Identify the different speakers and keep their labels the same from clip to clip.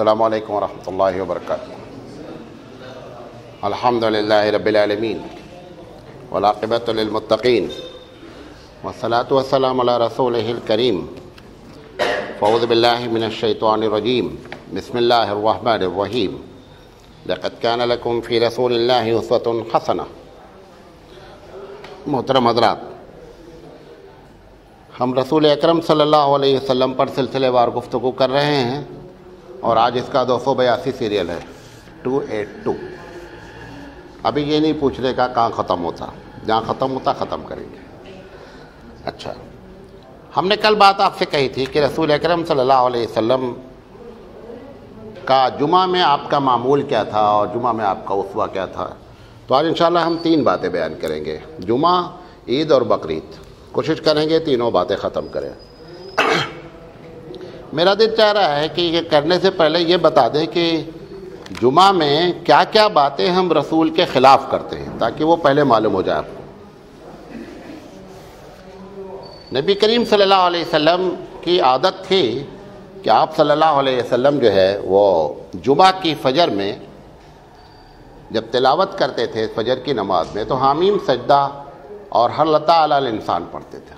Speaker 1: السلام علیکم ورحمۃ اللہ وبرکاتہ۔ الحمد للہ رب العالمین والعاقبۃ للمتقین والصلاۃ والسلام علی رسولہ الکریم۔ فاعوذ باللہ من الشیطان الرجیم، بسم اللہ الرحمن الرحیم۔ لقد کان لکم فی رسول اللہ اسوۃ حسنہ۔ محترم حضرات، ہم رسول اکرم صلی اللہ علیہ وسلم پر سلسلے وار گفتگو کر رہے ہیں اور آج اس کا 282 سیریل ہے 282۔ ابھی یہ نہیں پوچھنے کا کہاں ختم ہوتا، جہاں ختم ہوتا ختم کریں گے۔ اچھا، ہم نے کل بات آپ سے کہی تھی کہ رسول اکرم صلی اللہ علیہ وسلم کا جمعہ میں آپ کا معمول کیا تھا اور جمعہ میں آپ کا اسوہ کیا تھا۔ تو آج انشاءاللہ ہم 3 باتیں بیان کریں گے، جمعہ، عید اور بقرعید۔ کوشش کریں گے تینوں باتیں ختم کریں۔ میرا دل چاہ رہا ہے کہ یہ کرنے سے پہلے یہ بتا دیں کہ جمعہ میں کیا کیا باتیں ہم رسول کے خلاف کرتے ہیں، تاکہ وہ پہلے معلوم ہو جائے آپ کو۔ نبی کریم صلی اللہ علیہ وسلم کی عادت تھی کہ آپ صلی اللہ علیہ وسلم جو ہے وہ جمعہ کی فجر میں جب تلاوت کرتے تھے فجر کی نماز میں تو حامیم سجدہ اور حل علی الانسان پڑھتے تھے۔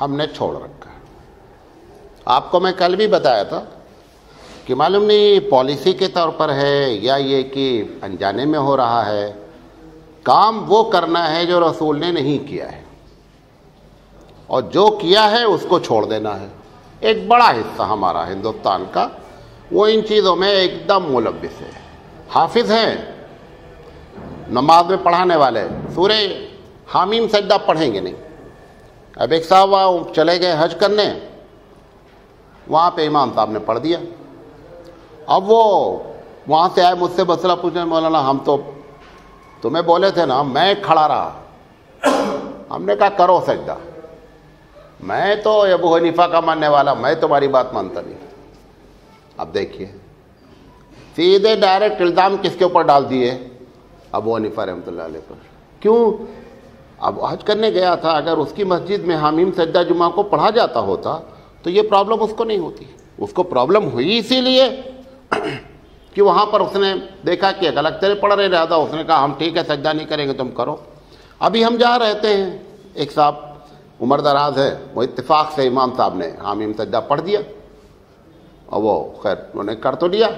Speaker 1: ہم نے چھوڑ رکھا۔ آپ کو میں کل بھی بتایا تھا کہ معلوم نہیں پالیسی کے طور پر ہے یا یہ کہ انجانے میں ہو رہا ہے، کام وہ کرنا ہے جو رسول نے نہیں کیا ہے، اور جو کیا ہے اس کو چھوڑ دینا ہے۔ ایک بڑا حصہ ہمارا ہندوستان کا وہ ان چیزوں میں ایک دم ملوث ہے۔ حافظ ہیں، نماز میں پڑھانے والے، سورہ حامیم سجدہ پڑھیں گے نہیں۔ اب ایک صاحب وہاں چلے گئے حج کرنے، وہاں پہ امام صاحب نے پڑھ دیا۔ اب وہ وہاں سے آئے مجھ سے مسئلہ پوچھنے، مولانا ہم تو تمہیں بولے تھے نا، میں کھڑا رہا۔ ہم نے کہا کرو سجدہ، میں تو ابو حنیفہ کا ماننے والا، میں تمہاری بات مانتا نہیں۔ اب دیکھیے سیدھے ڈائریکٹ الزام کس کے اوپر ڈال دیے؟ ابو حنیفہ رحمۃ اللہ علیہ پر۔ کیوں؟ اب حج کرنے گیا تھا، اگر اس کی مسجد میں حامیم سجدہ جمعہ کو پڑھا جاتا ہوتا تو یہ پرابلم اس کو نہیں ہوتی۔ اس کو پرابلم ہوئی اسی لیے کہ وہاں پر اس نے دیکھا کہ غلط طرح پڑھ رہے، لہٰذا اس نے کہا ہم ٹھیک ہے سجدہ نہیں کریں گے، تم کرو۔ ابھی ہم جہاں رہتے ہیں، ایک صاحب عمر دراز ہے، وہ اتفاق سے امام صاحب نے حامیم سجدہ پڑھ دیا، اور وہ خیر انہوں نے کر تو لیا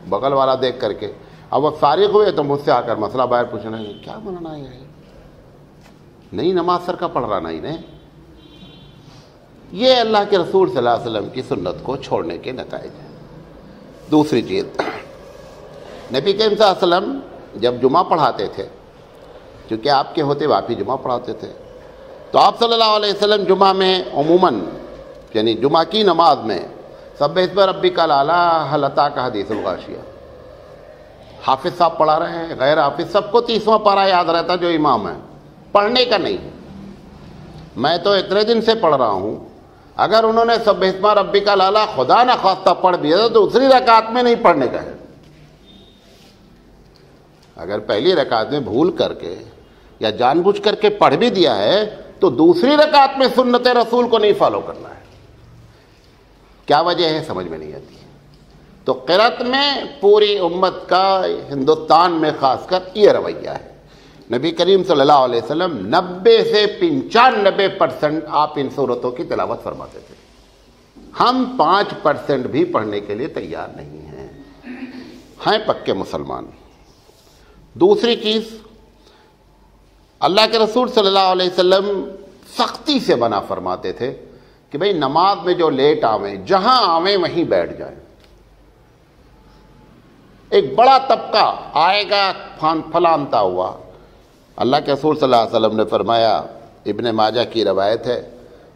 Speaker 1: بغل والا دیکھ کر کے۔ اب وہ فارغ ہوئے تو مجھ سے آ کر مسئلہ باہر پوچھنا ہے، کیا بنانا ہے؟ نہیں نماز سر کا پڑھ رہا نہیں نے۔ یہ اللہ کے رسول صلی اللہ علیہ وسلم کی سنت کو چھوڑنے کے نتائج ہیں۔ دوسری چیز، نبی کریم صلی اللہ علیہ وسلم جب جمعہ پڑھاتے تھے، چونکہ آپ کے ہوتے آپ ہی جمعہ پڑھاتے تھے، تو آپ صلی اللہ علیہ وسلم جمعہ میں عموماً یعنی جمعہ کی نماز میں سبح اسم ربک الاعلی هل اتاک حدیث الغاشیہ، حافظ صاحب پڑھا رہے ہیں، غیر حافظ سب کو 30واں پارہ یاد رہتا جو امام ہے، پڑھنے کا نہیں۔ میں تو اتنے دن سے پڑھ رہا ہوں، اگر انہوں نے سبح اسم ربک الاعلی خدا نہ خواستہ پڑھ دیا تو دوسری رکعت میں نہیں پڑھنے کا ہے۔ اگر پہلی رکعت میں بھول کر کے یا جان بوجھ کر کے پڑھ بھی دیا ہے تو دوسری رکعت میں سنت رسول کو نہیں فالو کرنا ہے۔ کیا وجہ ہے سمجھ میں نہیں آتی۔ تو قرأت میں پوری امت کا ہندوستان میں خاص کر یہ رویہ ہے۔ نبی کریم صلی اللہ علیہ وسلم 90 سے 95% آپ ان صورتوں کی تلاوت فرماتے تھے۔ ہم 5% بھی پڑھنے کے لیے تیار نہیں ہیں پکے مسلمان۔ دوسری چیز، اللہ کے رسول صلی اللہ علیہ وسلم سختی سے منع فرماتے تھے کہ بھئی نماز میں جو لیٹ آویں، جہاں آویں وہیں بیٹھ جائیں۔ ایک بڑا طبقہ آئے گا پھلانتا ہوا۔ اللہ کے رسول صلی اللہ علیہ وسلم نے فرمایا، ابن ماجہ کی روایت ہے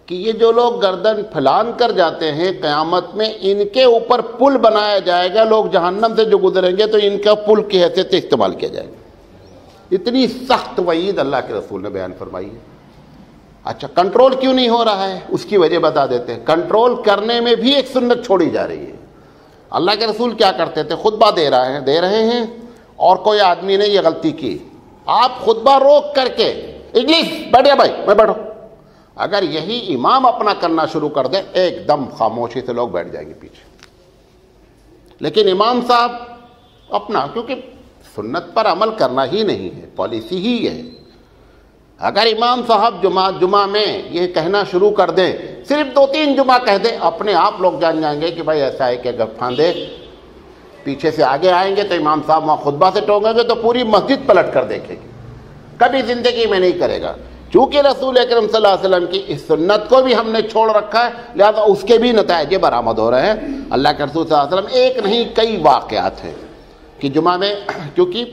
Speaker 1: کہ یہ جو لوگ گردن پھلان کر جاتے ہیں، قیامت میں ان کے اوپر پل بنایا جائے گا، لوگ جہنم سے جو گزریں گے تو ان کا پل کی حیثیت سے استعمال کیا جائے گا۔ اتنی سخت وعید اللہ کے رسول نے بیان فرمائی ہے۔ اچھا، کنٹرول کیوں نہیں ہو رہا ہے؟ اس کی وجہ بتا دیتے ہیں۔ کنٹرول کرنے میں بھی ایک سنت چھوڑی جا رہی ہے۔ اللہ کے رسول کیا کرتے تھے؟ خطبہ دے رہے ہیں اور کوئی آدمی نے یہ غلطی کی، آپ خطبہ روک کر کے اجلیس بیٹھ جا بھائی، میں بیٹھو، اگر یہی امام اپنا کرنا شروع کر دے ایک دم خاموشی سے لوگ بیٹھ جائیں گے پیچھے۔ لیکن امام صاحب اپنا، کیونکہ سنت پر عمل کرنا ہی نہیں ہے، پالیسی ہی ہے. اگر امام صاحب جمعہ میں یہ کہنا شروع کر دیں، صرف 2-3 جمعہ کہہ دیں، اپنے آپ لوگ جان جائیں گے کہ بھائی ایسا ہے کہ اگر پھاندے پیچھے سے آگے آئیں گے تو امام صاحب وہاں خطبہ سے ٹونگیں گے تو پوری مسجد پلٹ کر دیکھے گی، کبھی زندگی میں نہیں کرے گا. چونکہ رسول اکرم صلی اللہ علیہ وسلم کی اس سنت کو بھی ہم نے چھوڑ رکھا ہے، لہذا اس کے بھی نتائج برآمد ہو رہے ہیں. اللہ کے رسول صلی اللہ علیہ وسلم ایک نہیں کئی واقعات ہیں کہ جمعہ میں، کیونکہ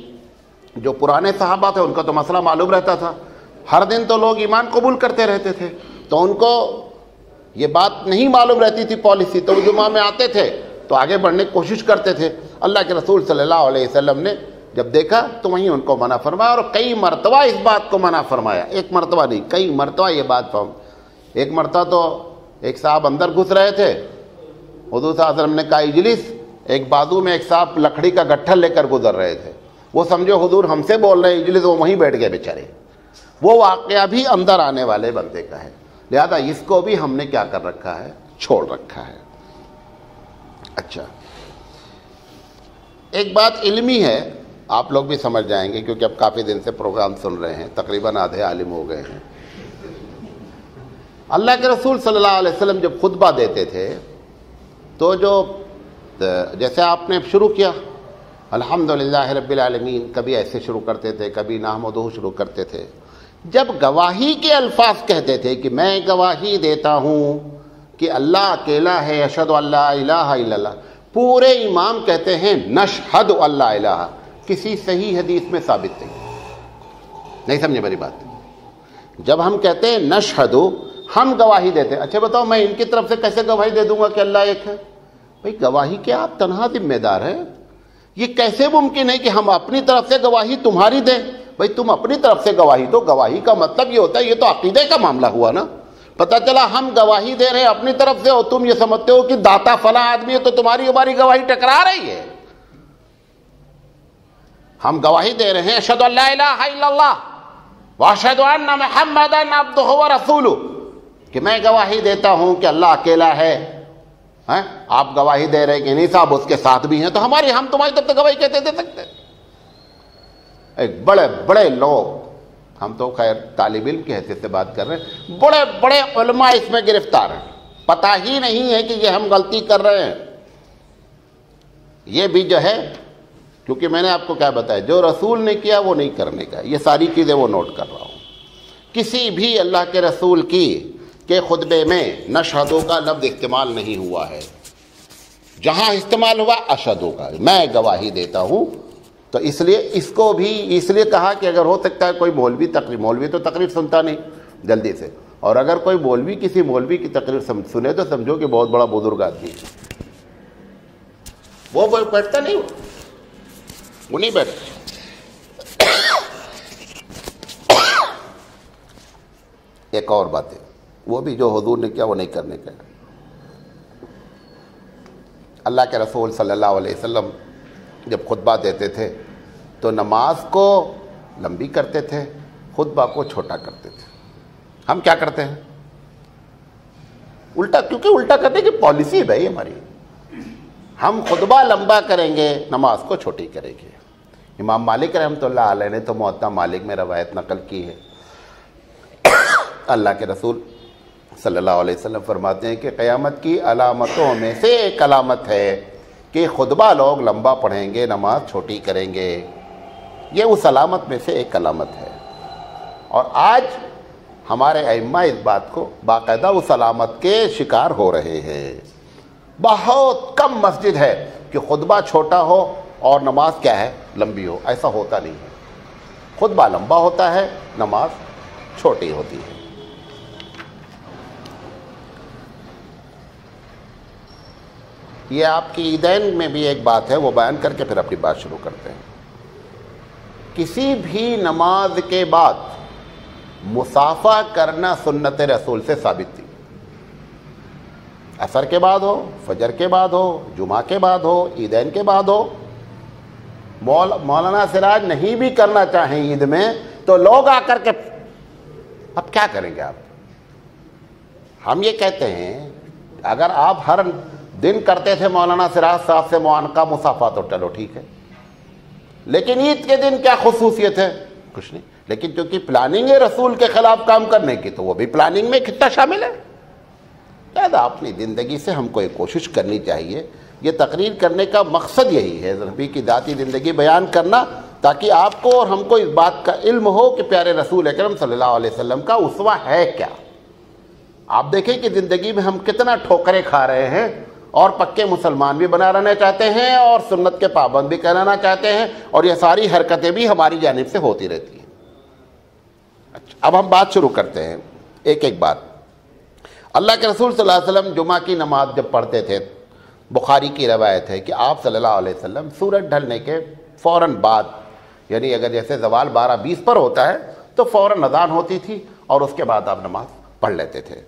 Speaker 1: جو پرانے صحابہ تھے ان کا تو مسئلہ معلوم رہتا تھا، ہر دن تو لوگ ایمان قبول کرتے رہتے تھے، تو ان کو یہ بات نہیں معلوم رہتی تھی پالیسی، تو وہ جمعہ میں آتے تھے تو آگے بڑھنے کی کوشش کرتے تھے. اللہ کے رسول صلی اللہ علیہ وسلم نے جب دیکھا تو وہیں ان کو منع فرمایا، اور کئی مرتبہ اس بات کو منع فرمایا، ایک مرتبہ نہیں کئی مرتبہ یہ بات ایک مرتبہ تو ایک صاحب اندر گھس رہے تھے، حضور صلی اللہ علیہ وسلم نے کہا اجلس، ایک بازو میں ایک صاحب لکڑی کا گٹھل لے کر گزر رہے تھے، وہ سمجھو حضور ہم سے بول رہے ہیں اجلس، وہ وہیں بیٹھ گئے بیچارے. وہ واقعہ بھی اندر آنے والے بندے کا ہے، لہذا اس کو بھی ہم نے کیا کر رکھا ہے، چھوڑ رکھا ہے. اچھا، ایک بات علمی ہے، آپ لوگ بھی سمجھ جائیں گے کیونکہ اب کافی دن سے پروگرام سن رہے ہیں، تقریباً آدھے عالم ہو گئے ہیں. اللہ کے رسول صلی اللہ علیہ وسلم جب خطبہ دیتے تھے تو جیسے آپ نے شروع کیا الحمدللہ رب العالمین، کبھی ایسے شروع کرتے تھے، کبھی نحمدہ شروع کرتے تھے. جب گواہی کے الفاظ کہتے تھے کہ میں گواہی دیتا ہوں کہ اللہ اکیلا ہے، اشہد ان لا الہ الا اللہ، پورے امام کہتے ہیں نشہد ان لا الہ، کسی صحیح حدیث میں ثابت نہیں سمجھے میری بات. جب ہم کہتے ہیں نشہد، ہم گواہی دیتے ہیں. اچھا بتاؤ میں ان کی طرف سے کیسے گواہی دے دوں گا کہ اللہ ایک ہے؟ بھئی گواہی کے آپ تنہا ذمہ دار ہیں، یہ کیسے ممکن ہے کہ ہم اپنی طرف سے گواہی تمہاری دیں؟ بھئی تم اپنی طرف سے گواہی دو، گواہی کا مطلب یہ ہوتا ہے، یہ تو عقیدے کا معاملہ ہوا نا. پتہ چلا ہم گواہی دے رہے ہیں اپنی طرف سے اور تم یہ سمجھتے ہو کہ داتا فلاں آدمی ہے تو تمہاری ہماری گواہی ٹکرا رہی ہے. ہم گواہی دے رہے ہیں اشہد ان لا الہ الا اللہ واشہد ان محمدا عبدہ ورسولہ، کہ میں گواہی دیتا ہوں کہ اللہ اکیلا ہے. آپ گواہی دے رہے کہ نہیں صاحب اس کے ساتھ بھی ہیں، تو ہم تمہاری طرف سے گواہی کہتے دے سکتے؟ ایک بڑے بڑے لوگ، ہم تو خیر طالب علم کی حیثیت سے بات کر رہے ہیں، بڑے بڑے علماء اس میں گرفتار ہیں، پتہ ہی نہیں ہے کہ یہ ہم غلطی کر رہے ہیں. یہ بھی جو ہے، کیونکہ میں نے آپ کو کیا بتایا، جو رسول نے کیا وہ نہیں کرنے کا، یہ ساری چیزیں وہ نوٹ کر رہا ہوں. کسی بھی اللہ کے رسول کی کے خطبے میں نشہدو کا لفظ استعمال نہیں ہوا ہے. جہاں استعمال ہوا اشہدو کا، میں گواہی دیتا ہوں. تو اس لیے اس کو بھی اس لیے کہا کہ اگر ہو سکتا ہے کوئی مولوی تو تقریر سنتا نہیں جلدی سے، اور اگر کوئی مولوی کسی مولوی کی تقریر سنے تو سمجھو کہ بہت بڑا بزرگ آدمی ہے. وہ بیٹھتا نہیں، وہ نہیں بیٹھتا. ایک اور بات ہے، وہ بھی جو حضور نے کیا وہ نہیں کرنے کا. اللہ کے رسول صلی اللہ علیہ وسلم جب خطبہ دیتے تھے تو نماز کو لمبی کرتے تھے، خطبہ کو چھوٹا کرتے تھے. ہم کیا کرتے ہیں؟ الٹا، کیونکہ الٹا کرنے کی پالیسی ہے بھائی ہماری. ہم خطبہ لمبا کریں گے، نماز کو چھوٹی کریں گے. امام مالک رحمۃ اللہ علیہ نے تو موطا مالک میں روایت نقل کی ہے. اللہ کے رسول صلی اللہ علیہ وسلم فرماتے ہیں کہ قیامت کی علامتوں میں سے ایک علامت ہے کہ خطبہ لوگ لمبا پڑھیں گے، نماز چھوٹی کریں گے. یہ اس علامت میں سے ایک علامت ہے. اور آج ہمارے ائمہ اس بات کو باقاعدہ اس علامت کے شکار ہو رہے ہیں. بہت کم مسجد ہے کہ خطبہ چھوٹا ہو اور نماز کیا ہے، لمبی ہو. ایسا ہوتا نہیں ہے. خطبہ لمبا ہوتا ہے، نماز چھوٹی ہوتی ہے. یہ آپ کی عیدین میں بھی ایک بات ہے، وہ بیان کر کے پھر اپنی بات شروع کرتے ہیں. کسی بھی نماز کے بعد مصافحہ کرنا سنت رسول سے ثابت تھی. عصر کے بعد ہو، فجر کے بعد ہو، جمعہ کے بعد ہو، عیدین کے بعد ہو. مولانا سراج نہیں بھی کرنا چاہیں عید میں تو لوگ آ کر کے اب کیا کریں گے آپ؟ ہم یہ کہتے ہیں اگر آپ ہر دن کرتے تھے مولانا سراج صاحب سے معانقہ مصافہ تو چلو ٹھیک ہے، لیکن عید کے دن کیا خصوصیت ہے؟ کچھ نہیں. لیکن چونکہ پلاننگ ہے رسول کے خلاف کام کرنے کی، تو وہ بھی پلاننگ میں کتنا شامل ہے. لہٰذا اپنی زندگی سے ہم کو یہ کوشش کرنی چاہیے. یہ تقریر کرنے کا مقصد یہی ہے، نبی کی ذاتی زندگی بیان کرنا، تاکہ آپ کو اور ہم کو اس بات کا علم ہو کہ پیارے رسول اکرم صلی اللہ علیہ وسلم کا اسوہ ہے کیا. آپ دیکھیں کہ زندگی میں ہم کتنا ٹھوکریں کھا رہے ہیں، اور پکے مسلمان بھی بنا رہنا چاہتے ہیں اور سنت کے پابند بھی کرانا چاہتے ہیں، اور یہ ساری حرکتیں بھی ہماری جانب سے ہوتی رہتی ہیں. اچھا، اب ہم بات شروع کرتے ہیں ایک ایک بات. اللہ کے رسول صلی اللہ علیہ وسلم جمعہ کی نماز جب پڑھتے تھے، بخاری کی روایت ہے کہ آپ صلی اللہ علیہ وسلم سورج ڈھلنے کے فوراً بعد، یعنی اگر جیسے زوال 12:20 پر ہوتا ہے تو فوراً اذان ہوتی تھی اور اس کے بعد آپ نماز پڑھ لیتے تھے.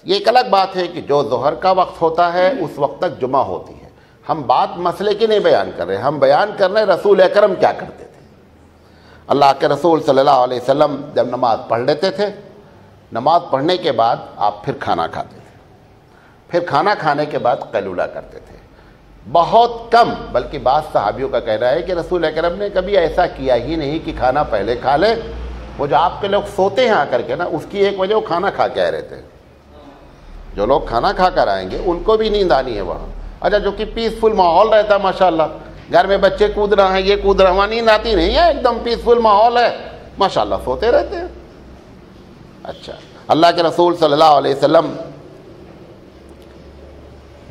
Speaker 1: یہ ایک الگ بات ہے کہ جو ظہر کا وقت ہوتا ہے اس وقت تک جمعہ ہوتی ہے. ہم بات مسئلے کی نہیں بیان کر رہے، ہم بیان کر رہے ہیں رسول اکرم کیا کرتے تھے. اللہ کے رسول صلی اللہ علیہ وسلم جب نماز پڑھ لیتے تھے، نماز پڑھنے کے بعد آپ پھر کھانا کھاتے تھے، پھر کھانا کھانے کے بعد قیلولہ کرتے تھے. بہت کم، بلکہ بعض صحابیوں کا کہنا ہے کہ رسول اکرم نے کبھی ایسا کیا ہی نہیں کہ کھانا پہلے کھا لے. وہ جو آپ کے لوگ سوتے ہیں آ کر کے نا، اس کی ایک وجہ وہ کھانا کھا کے آئے رہتے ہیں. جو لوگ کھانا کھا کر آئیں گے ان کو بھی نیند آنی ہے وہاں. اچھا، جو کہ پیسفل ماحول رہتا ہے ماشاءاللہ، گھر میں بچے کود رہے ہیں، یہ کود رہے ہیں، وہاں نیند آتی نہیں ہے، ایک دم پیسفل ماحول ہے، ماشاءاللہ سوتے رہتے ہیں. اچھا، اللہ کے رسول صلی اللہ علیہ وسلم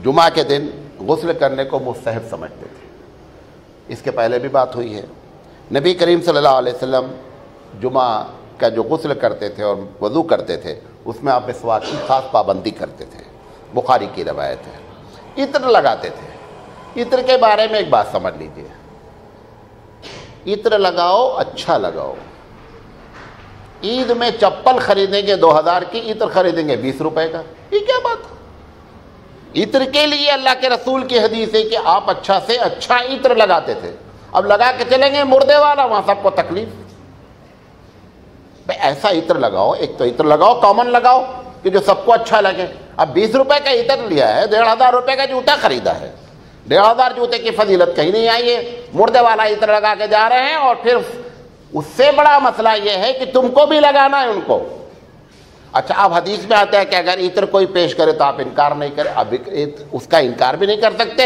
Speaker 1: جمعہ کے دن غسل کرنے کو مستحب سمجھتے تھے. اس کے پہلے بھی بات ہوئی ہے. نبی کریم صلی اللہ علیہ وسلم جمعہ کا جو غسل کرتے تھے اور وضو کرتے تھے، اس میں آپ مسواک کی خاص پابندی کرتے تھے. بخاری کی روایت ہے. عطر لگاتے تھے. عطر کے بارے میں ایک بات سمجھ لیجئے، عطر لگاؤ، اچھا لگاؤ. عید میں چپل خریدیں گے 2000 کی، عطر خریدیں گے 20 روپے کا، یہ کیا بات ہے؟ عطر کے لیے اللہ کے رسول کی حدیث ہے کہ آپ اچھا سے اچھا عطر لگاتے تھے. اب لگا کے چلیں گے مردے والا، وہاں سب کو تکلیف. بھائی ایسا عطر لگاؤ، ایک تو عطر لگاؤ کامن لگاؤ کہ جو سب کو اچھا لگے. اب 20 روپے کا عطر لیا ہے، 1500 روپے کا جوتا خریدا ہے، 1500 جوتے کی فضیلت کہیں نہیں آئی ہے. مردے والا عطر لگا کے جا رہے ہیں، اور پھر اس سے بڑا مسئلہ یہ ہے کہ تم کو بھی لگانا ہے ان کو. اچھا، اب حدیث میں آتا ہے کہ اگر عطر کوئی پیش کرے تو آپ انکار نہیں کریں. اب اس کا انکار بھی نہیں کر سکتے.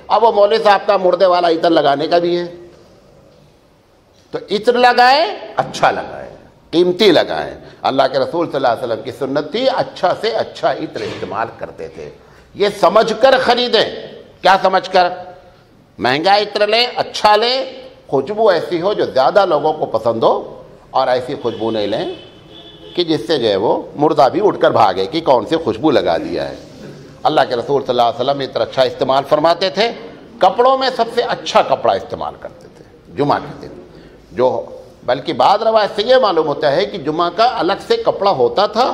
Speaker 1: اب وہ مولوی صاحب کا مردے والا عطر لگانے کا بھی ہے، تو عطر لگائیں، اچھا لگائیں، قیمتی لگائیں. اللہ کے رسول صلی اللہ علیہ وسلم کی سنت تھی اچھا سے اچھا عطر استعمال کرتے تھے. یہ سمجھ کر خریدیں. کیا سمجھ کر؟ مہنگا عطر لیں، اچھا لیں، خوشبو ایسی ہو جو زیادہ لوگوں کو پسند ہو، اور ایسی خوشبو نہیں لیں کہ جس سے جو ہے وہ مردہ بھی اٹھ کر بھاگے کہ کون سی خوشبو لگا دیا ہے. اللہ کے رسول صلی اللہ علیہ وسلم عطر اچھا استعمال فرماتے تھے. کپڑوں میں سب سے اچھا کپڑا استعمال کرتے تھے جمعہ کے دن. جو بلکہ بعض روایت سے یہ معلوم ہوتا ہے کہ جمعہ کا الگ سے کپڑا ہوتا تھا،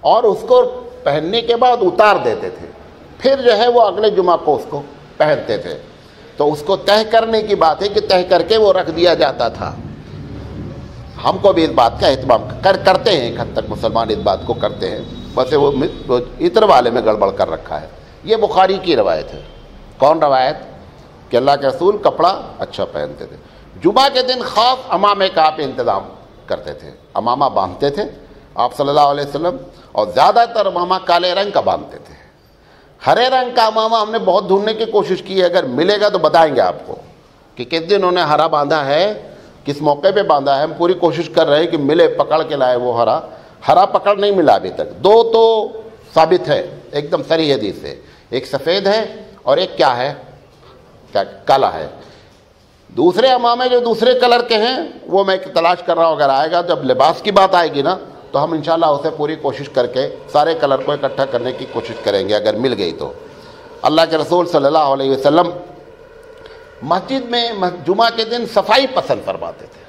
Speaker 1: اور اس کو پہننے کے بعد اتار دیتے تھے، پھر جو ہے وہ اگلے جمعہ کو اس کو پہنتے تھے. تو اس کو تہہ کرنے کی بات ہے کہ تہہ کر کے وہ رکھ دیا جاتا تھا. ہم کو بھی اس بات کا اہتمام کرتے ہیں، ایک حد تک مسلمان اس بات کو کرتے ہیں، بس وہ عطر والے میں گڑبڑ کر رکھا ہے. یہ بخاری کی روایت ہے. کون روایت؟ کہ اللہ کے رسول کپڑا اچھا پہنتے تھے. جمعہ کے دن خاص امامے کا آپ انتظام کرتے تھے. امامہ باندھتے تھے آپ صلی اللہ علیہ وسلم، اور زیادہ تر امامہ کالے رنگ کا باندھتے تھے. ہرے رنگ کا امامہ ہم نے بہت ڈھونڈنے کی کوشش کی ہے، اگر ملے گا تو بتائیں گے آپ کو کہ کس دن انہوں نے ہرا باندھا ہے، کس موقع پہ باندھا ہے. ہم پوری کوشش کر رہے ہیں کہ ملے، پکڑ کے لائے. وہ ہرا پکڑ نہیں ملا ابھی تک. 2 تو ثابت ہے ایک دم صریح حدیث سے، ایک سفید ہے اور ایک کیا ہے، کالا ہے. دوسرے امامے جو دوسرے کلر کے ہیں وہ میں تلاش کر رہا ہوں، اگر آئے گا جب لباس کی بات آئے گی نا تو ہم انشاءاللہ اسے پوری کوشش کر کے سارے کلر کو اکٹھا کرنے کی کوشش کریں گے اگر مل گئی تو. اللہ کے رسول صلی اللہ علیہ وسلم مسجد میں جمعہ کے دن صفائی پسند فرماتے تھے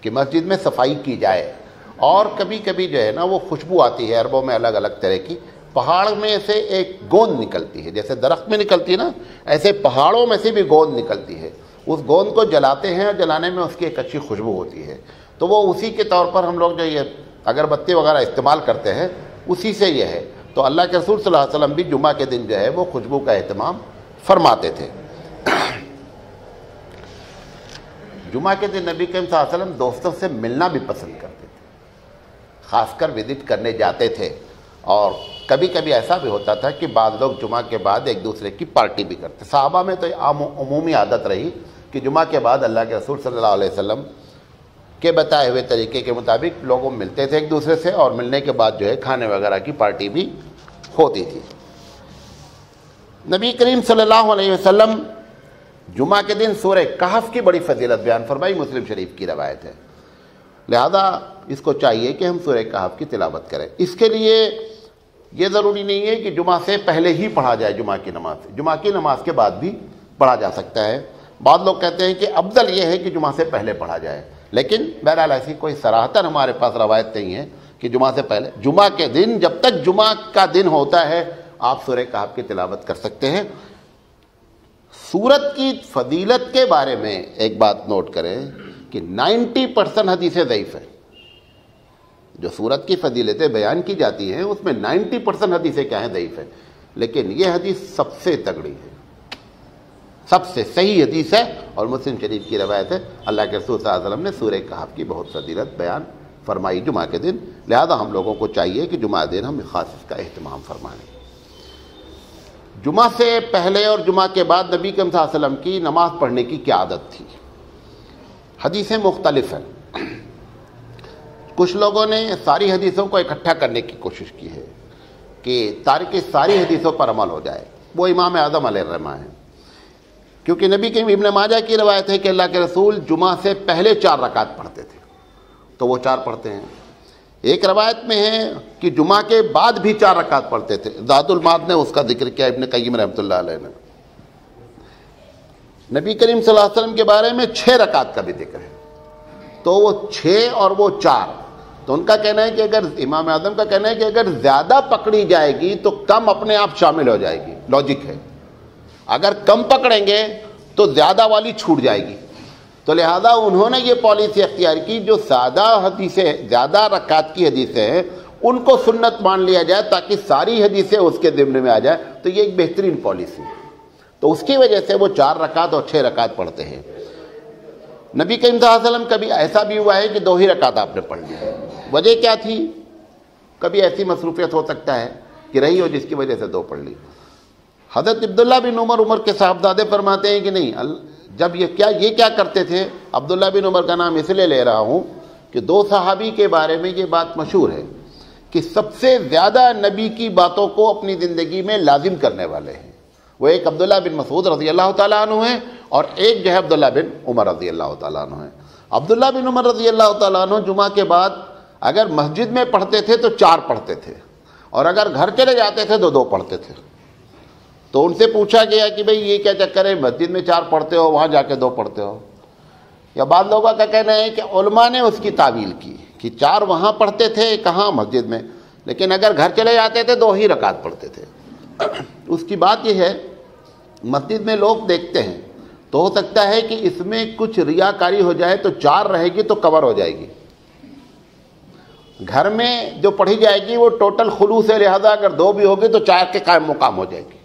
Speaker 1: کہ مسجد میں صفائی کی جائے. اور کبھی کبھی جو ہے نا وہ خوشبو آتی ہے عربوں میں الگ الگ طرح کی. پہاڑ میں سے ایک گوند نکلتی ہے، جیسے درخت میں نکلتی ہے نا، ایسے پہاڑوں میں سے بھی گوند نکلتی ہے. اس گوند کو جلاتے ہیں، اور جلانے میں اس کی ایک اچھی خوشبو ہوتی ہے. تو وہ اسی کے طور پر ہم لوگ جو یہ اگربتی وغیرہ استعمال کرتے ہیں اسی سے یہ ہے. تو اللہ کے رسول صلی اللہ علیہ وسلم بھی جمعہ کے دن جو ہے وہ خوشبو کا اہتمام فرماتے تھے۔ جمعہ کے دن نبی کریم صلی اللہ علیہ وسلم دوستوں سے ملنا بھی پسند کرتے تھے، خاص کر وزٹ کرنے جاتے تھے، اور کبھی کبھی ایسا بھی ہوتا تھا کہ بعض لوگ جمعہ کے بعد ایک دوسرے کی پارٹی بھی کرتے۔ صحابہ میں تو عمومی عادت رہی کہ جمعہ کے بعد اللہ کے رسول صلی اللہ علیہ وسلم کے بتائے ہوئے طریقے کے مطابق لوگوں ملتے تھے ایک دوسرے سے، اور ملنے کے بعد جو ہے کھانے وغیرہ کی پارٹی بھی ہوتی تھی۔ نبی کریم صلی اللہ علیہ وسلم جمعہ کے دن سورہ کہف کی بڑی فضیلت بیان فرمائی، مسلم شریف کی روایت ہے، لہذا اس کو چاہیے کہ ہم سورہ کہف کی تلاوت کریں۔ اس کے لیے یہ ضروری نہیں ہے کہ جمعہ سے پہلے ہی پڑھا جائے، جمعہ کی نماز کے بعد بھی پڑھا جا سکتا ہے۔ بعض لوگ کہتے ہیں کہ افضل یہ ہے کہ جمعہ سے پہلے پڑھا جائے، لیکن بہرحال ایسی کوئی صراحتاً ہمارے پاس روایت نہیں ہے کہ جمعہ سے پہلے۔ جمعہ کے دن جب تک جمعہ کا دن ہوتا ہے آپ سورہ کہف کی تلاوت کر سکتے ہیں۔ سورت کی فضیلت کے بارے میں ایک بات نوٹ کریں کہ 90% حدیثیں ضعیف ہیں۔ جو سورت کی فضیلتیں بیان کی جاتی ہیں اس میں 90% حدیثیں کیا ہیں؟ ضعیف ہیں، لیکن یہ حدیث سب سے تگڑی ہے، سب سے صحیح حدیث ہے، اور مسلم شریف کی روایت ہے۔ اللہ کے رسول صلی اللہ علیہ وسلم نے سورہ کہف کی بہت فضیلت بیان فرمائی جمعہ کے دن، لہذا ہم لوگوں کو چاہیے کہ جمعہ دن ہم خاص اس کا اہتمام فرمائیں۔ جمعہ سے پہلے اور جمعہ کے بعد نبی کریم صلی اللہ علیہ وسلم کی نماز پڑھنے کی کیا عادت تھی؟ حدیثیں مختلف ہیں، کچھ لوگوں نے ساری حدیثوں کو اکٹھا کرنے کی کوشش کی ہے کہ تاریخ ساری حدیثوں پر عمل ہو جائے، وہ امام اعظم علیہ الرحمہ ہیں، کیونکہ نبی کریم ابن ماجہ کی روایت ہے کہ اللہ کے رسول جمعہ سے پہلے 4 رکعت پڑھتے تھے، تو وہ 4 پڑھتے ہیں۔ ایک روایت میں ہے کہ جمعہ کے بعد بھی 4 رکعت پڑھتے تھے، زاد المعاد نے اس کا ذکر کیا، ابن قیم رحمۃ اللہ علیہ نے۔ نبی کریم صلی اللہ علیہ وسلم کے بارے میں 6 رکعت کا بھی ذکر ہے، تو وہ 6 اور وہ 4، تو ان کا کہنا ہے کہ اگر امام اعظم کا کہنا ہے کہ اگر زیادہ پکڑی جائے گی تو کم اپنے آپ شامل ہو جائے گی، لاجک ہے، اگر کم پکڑیں گے تو زیادہ والی چھوٹ جائے گی، تو لہذا انہوں نے یہ پالیسی اختیار کی جو زیادہ رکعت کی حدیثیں ہیں ان کو سنت مان لیا جائے تاکہ ساری حدیثیں اس کے ضمن میں آ جائے، تو یہ ایک بہترین پالیسی ہے، تو اس کی وجہ سے وہ 4 رکعت اور 6 رکعت پڑھتے ہیں۔ نبی کریم صلی اللہ علیہ وسلم کبھی ایسا بھی ہوا ہے کہ 2 ہی رکعت آپ نے پڑھ لی، وجہ کیا تھی؟ کبھی ایسی مصروفیت ہو سکتا ہے کہ رہی ہو جس کی وجہ سے 2 پڑھ لی۔ حضرت عبداللہ بن عمر کے صاحبزادے فرماتے ہیں کہ نہیں، جب یہ کیا کرتے تھے، عبداللہ بن عمر کا نام اس لیے لے رہا ہوں کہ 2 صحابی کے بارے میں یہ بات مشہور ہے کہ سب سے زیادہ نبی کی باتوں کو اپنی زندگی میں لازم کرنے والے ہیں، وہ ایک عبداللہ بن مسعود رضی اللہ تعالیٰ عنہ ہیں اور ایک جو ہے عبداللہ بن عمر رضی اللہ تعالیٰ عنہ ہیں۔ عبداللہ بن عمر رضی اللہ تعالیٰ عنہ جمعہ کے بعد اگر مسجد میں پڑھتے تھے تو 4 پڑھتے تھے، اور اگر گھر چلے جاتے تھے تو 2 پڑھتے تھے۔ تو ان سے پوچھا گیا کہ بھئی یہ کیا چکر ہے، مسجد میں 4 پڑھتے ہو وہاں جا کے 2 پڑھتے ہو؟ یا بعض لوگوں کا کہنا ہے کہ علماء نے اس کی تعویل کی کہ 4 وہاں پڑھتے تھے کہاں مسجد میں، لیکن اگر گھر چلے جاتے تھے 2 ہی رکعت پڑھتے تھے۔ اس کی بات یہ ہے مسجد میں لوگ دیکھتے ہیں تو ہو سکتا ہے کہ اس میں کچھ ریاکاری ہو جائے تو 4 رہے گی تو کور ہو جائے گی، گھر میں جو پڑھی جائے گی وہ ٹوٹل خلوص ہے، لہذا اگر 2 بھی ہوگی تو 4 کے قائم مقام ہو جائے گی۔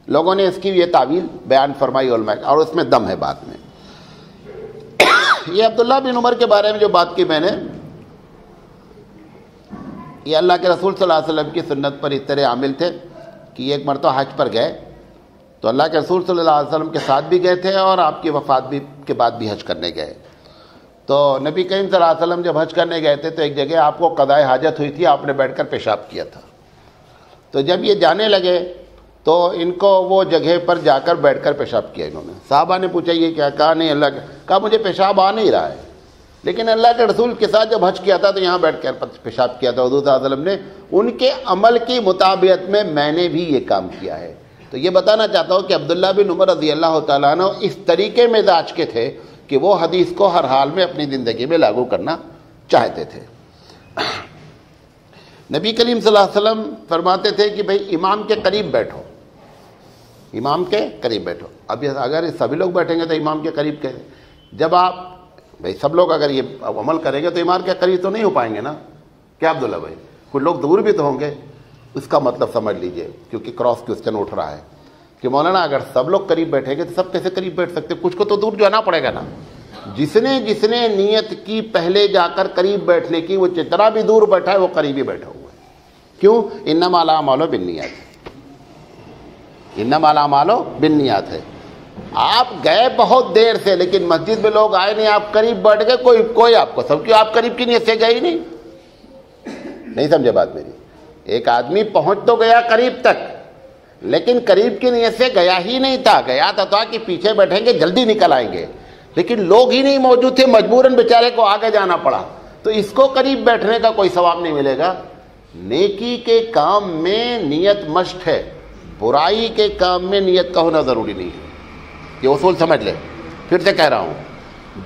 Speaker 1: لوگوں نے اس کی یہ تعویل بیان فرمائی علماء، اور اس میں دم ہے بات میں۔ یہ عبداللہ بن عمر کے بارے میں جو بات کی میں نے، یہ اللہ کے رسول صلی اللہ علیہ وسلم کی سنت پر اس طرح عامل تھے کہ ایک مرتبہ حج پر گئے تو اللہ کے رسول صلی اللہ علیہ وسلم کے ساتھ بھی گئے تھے اور آپ کی وفات بھی کے بعد بھی حج کرنے گئے۔ تو نبی کریم صلی اللہ علیہ وسلم جب حج کرنے گئے تھے تو ایک جگہ آپ کو قضاء حاجت ہوئی تھی، آپ نے بیٹھ کر پیشاب کیا تھا، تو جب یہ جانے لگے تو ان کو وہ جگہ پر جا کر بیٹھ کر پیشاب کیا انہوں نے۔ صحابہ نے پوچھا یہ کیا؟ کہا نہیں، اللہ کہا مجھے پیشاب آ نہیں رہا ہے، لیکن اللہ کے رسول کے ساتھ جب حج کیا تھا تو یہاں بیٹھ کر پیشاب کیا تھا حضور صلی اللہ علیہ وسلم نے، ان کے عمل کی مطابقت میں نے بھی یہ کام کیا ہے۔ تو یہ بتانا چاہتا ہوں کہ عبداللہ بن عمر رضی اللہ تعالیٰ عنہ اس طریقے مزاج کے تھے کہ وہ حدیث کو ہر حال میں اپنی زندگی میں لاگو کرنا چاہتے تھے۔ نبی کریم صلی اللہ علیہ وسلم فرماتے تھے کہ بھئی امام کے قریب بیٹھو، امام کے قریب بیٹھو۔ اب اگر سبھی لوگ بیٹھیں گے تو امام کے قریب کیسے؟ جب آپ بھائی سب لوگ اگر یہ عمل کریں گے تو امام کے قریب تو نہیں ہو پائیں گے نا، کیا عبداللہ بھائی؟ کچھ لوگ دور بھی تو ہوں گے، اس کا مطلب سمجھ لیجئے، کیونکہ کراس کوسچن اٹھ رہا ہے کہ مولانا اگر سب لوگ قریب بیٹھیں گے تو سب کیسے قریب بیٹھ سکتے؟ کچھ کو تو دور جانا پڑے گا نا۔ جس نے نیت کی پہلے جا کر قریب بیٹھنے کی، وہ جتنا بھی دور بیٹھا ہے وہ قریب ہی بیٹھا ہوا ہے۔ کیوں؟ انما الاعمال بالنیات، انما الاعمال بالنیات ہے۔ آپ گئے بہت دیر سے، لیکن مسجد میں لوگ آئے نہیں، آپ قریب بیٹھ گئے، کوئی آپ کو سب کی آپ قریب کی نیت سے گئے ہی نہیں سمجھے بات میری؟ ایک آدمی پہنچ تو گیا قریب تک، لیکن قریب کی نیت سے گیا ہی نہیں تھا، گیا تھا کہ پیچھے بیٹھیں گے جلدی نکل آئیں گے، لیکن لوگ ہی نہیں موجود تھے، مجبوراً بیچارے کو آگے جانا پڑا، تو اس کو قریب بیٹھنے کا کوئی ثواب نہیں ملے گا۔ نیکی کے کام میں نیت مشٹ ہے، برائی کے کام میں نیت کا ہونا ضروری نہیں ہے، یہ اصول سمجھ لیں۔ پھر سے کہہ رہا ہوں،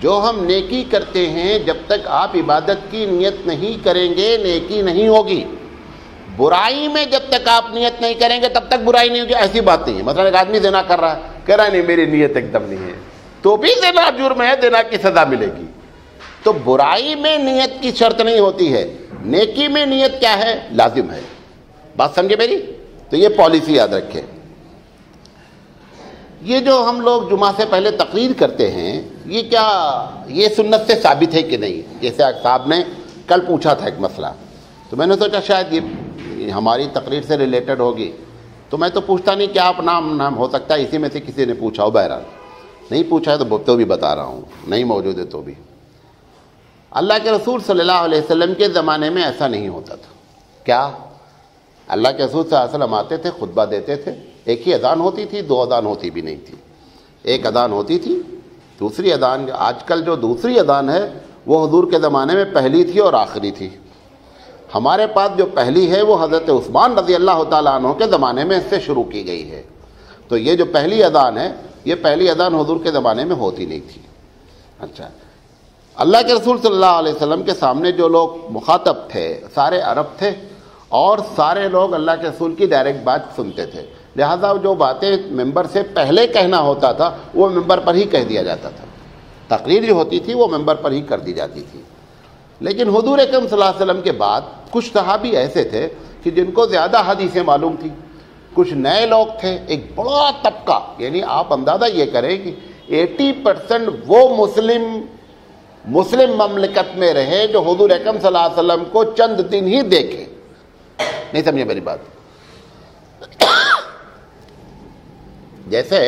Speaker 1: جو ہم نیکی کرتے ہیں جب تک آپ عبادت کی نیت نہیں کریں گے نیکی نہیں ہوگی۔ برائی میں جب تک آپ نیت نہیں کریں گے تب تک برائی نہیں ہوگی، ایسی بات نہیں ہے۔ مثلا ایک آدمی زنا کر رہا ہے، کہہ رہا ہے نہیں میری نیت ایک دم نہیں ہے، تو بھی زنا جرم ہے، زنا کی سزا ملے گی۔ تو برائی میں نیت کی شرط نہیں ہوتی ہے، نیکی میں نیت کیا ہے؟ لازم ہے۔ بات سمجھے میری؟ تو یہ پالیسی یاد رکھیں۔ یہ جو ہم لوگ جمعہ سے پہلے تقریر کرتے ہیں، یہ کیا یہ سنت سے ثابت ہے کہ نہیں؟ جیسے صاحب نے کل پوچھا تھا ایک مسئلہ، تو میں نے سوچا شاید یہ ہماری تقریر سے ریلیٹڈ ہوگی، تو میں تو پوچھتا نہیں کہ آپ نام ہو سکتا ہے اسی میں سے کسی نے پوچھا ہو، بہرحال نہیں پوچھا ہے تو بھی بتا رہا ہوں، نہیں موجود ہے تو بھی۔ اللہ کے رسول صلی اللہ علیہ وسلم کے زمانے میں ایسا نہیں ہوتا تھا۔ کیا؟ اللہ کے رسول صلی اللہ علیہ وسلم آتے تھے، خطبہ دیتے تھے، ایک ہی اذان ہوتی تھی، دو اذان ہوتی بھی نہیں تھی، ایک اذان ہوتی تھی، دوسری اذان آج کل جو دوسری اذان ہے وہ حضور کے زمانے میں پہلی تھی اور آخری تھی۔ ہمارے پاس جو پہلی ہے وہ حضرت عثمان رضی اللہ تعالیٰ عنہ کے زمانے میں اس سے شروع کی گئی ہے۔ تو یہ جو پہلی اذان ہے، یہ پہلی اذان حضور کے زمانے میں ہوتی نہیں تھی۔ اچھا، اللہ کے رسول صلی اللہ علیہ وسلم کے سامنے جو لوگ مخاطب تھے سارے عرب تھے، اور سارے لوگ اللہ کے رسول کی ڈائریکٹ بات سنتے تھے، لہذا جو باتیں ممبر سے پہلے کہنا ہوتا تھا وہ ممبر پر ہی کہہ دیا جاتا تھا، تقریر جو ہوتی تھی وہ ممبر پر ہی کر دی جاتی تھی۔ لیکن حضور اکرم صلی اللہ علیہ وسلم کے بعد کچھ صحابی ایسے تھے کہ جن کو زیادہ حدیثیں معلوم تھی، کچھ نئے لوگ تھے، ایک بڑا طبقہ، یعنی آپ اندازہ یہ کریں کہ 80% وہ مسلم مملکت میں رہے جو حضور اکرم صلی اللہ علیہ وسلم کو چند دن ہی دیکھے۔ نہیں سمجھے میری بات؟ جیسے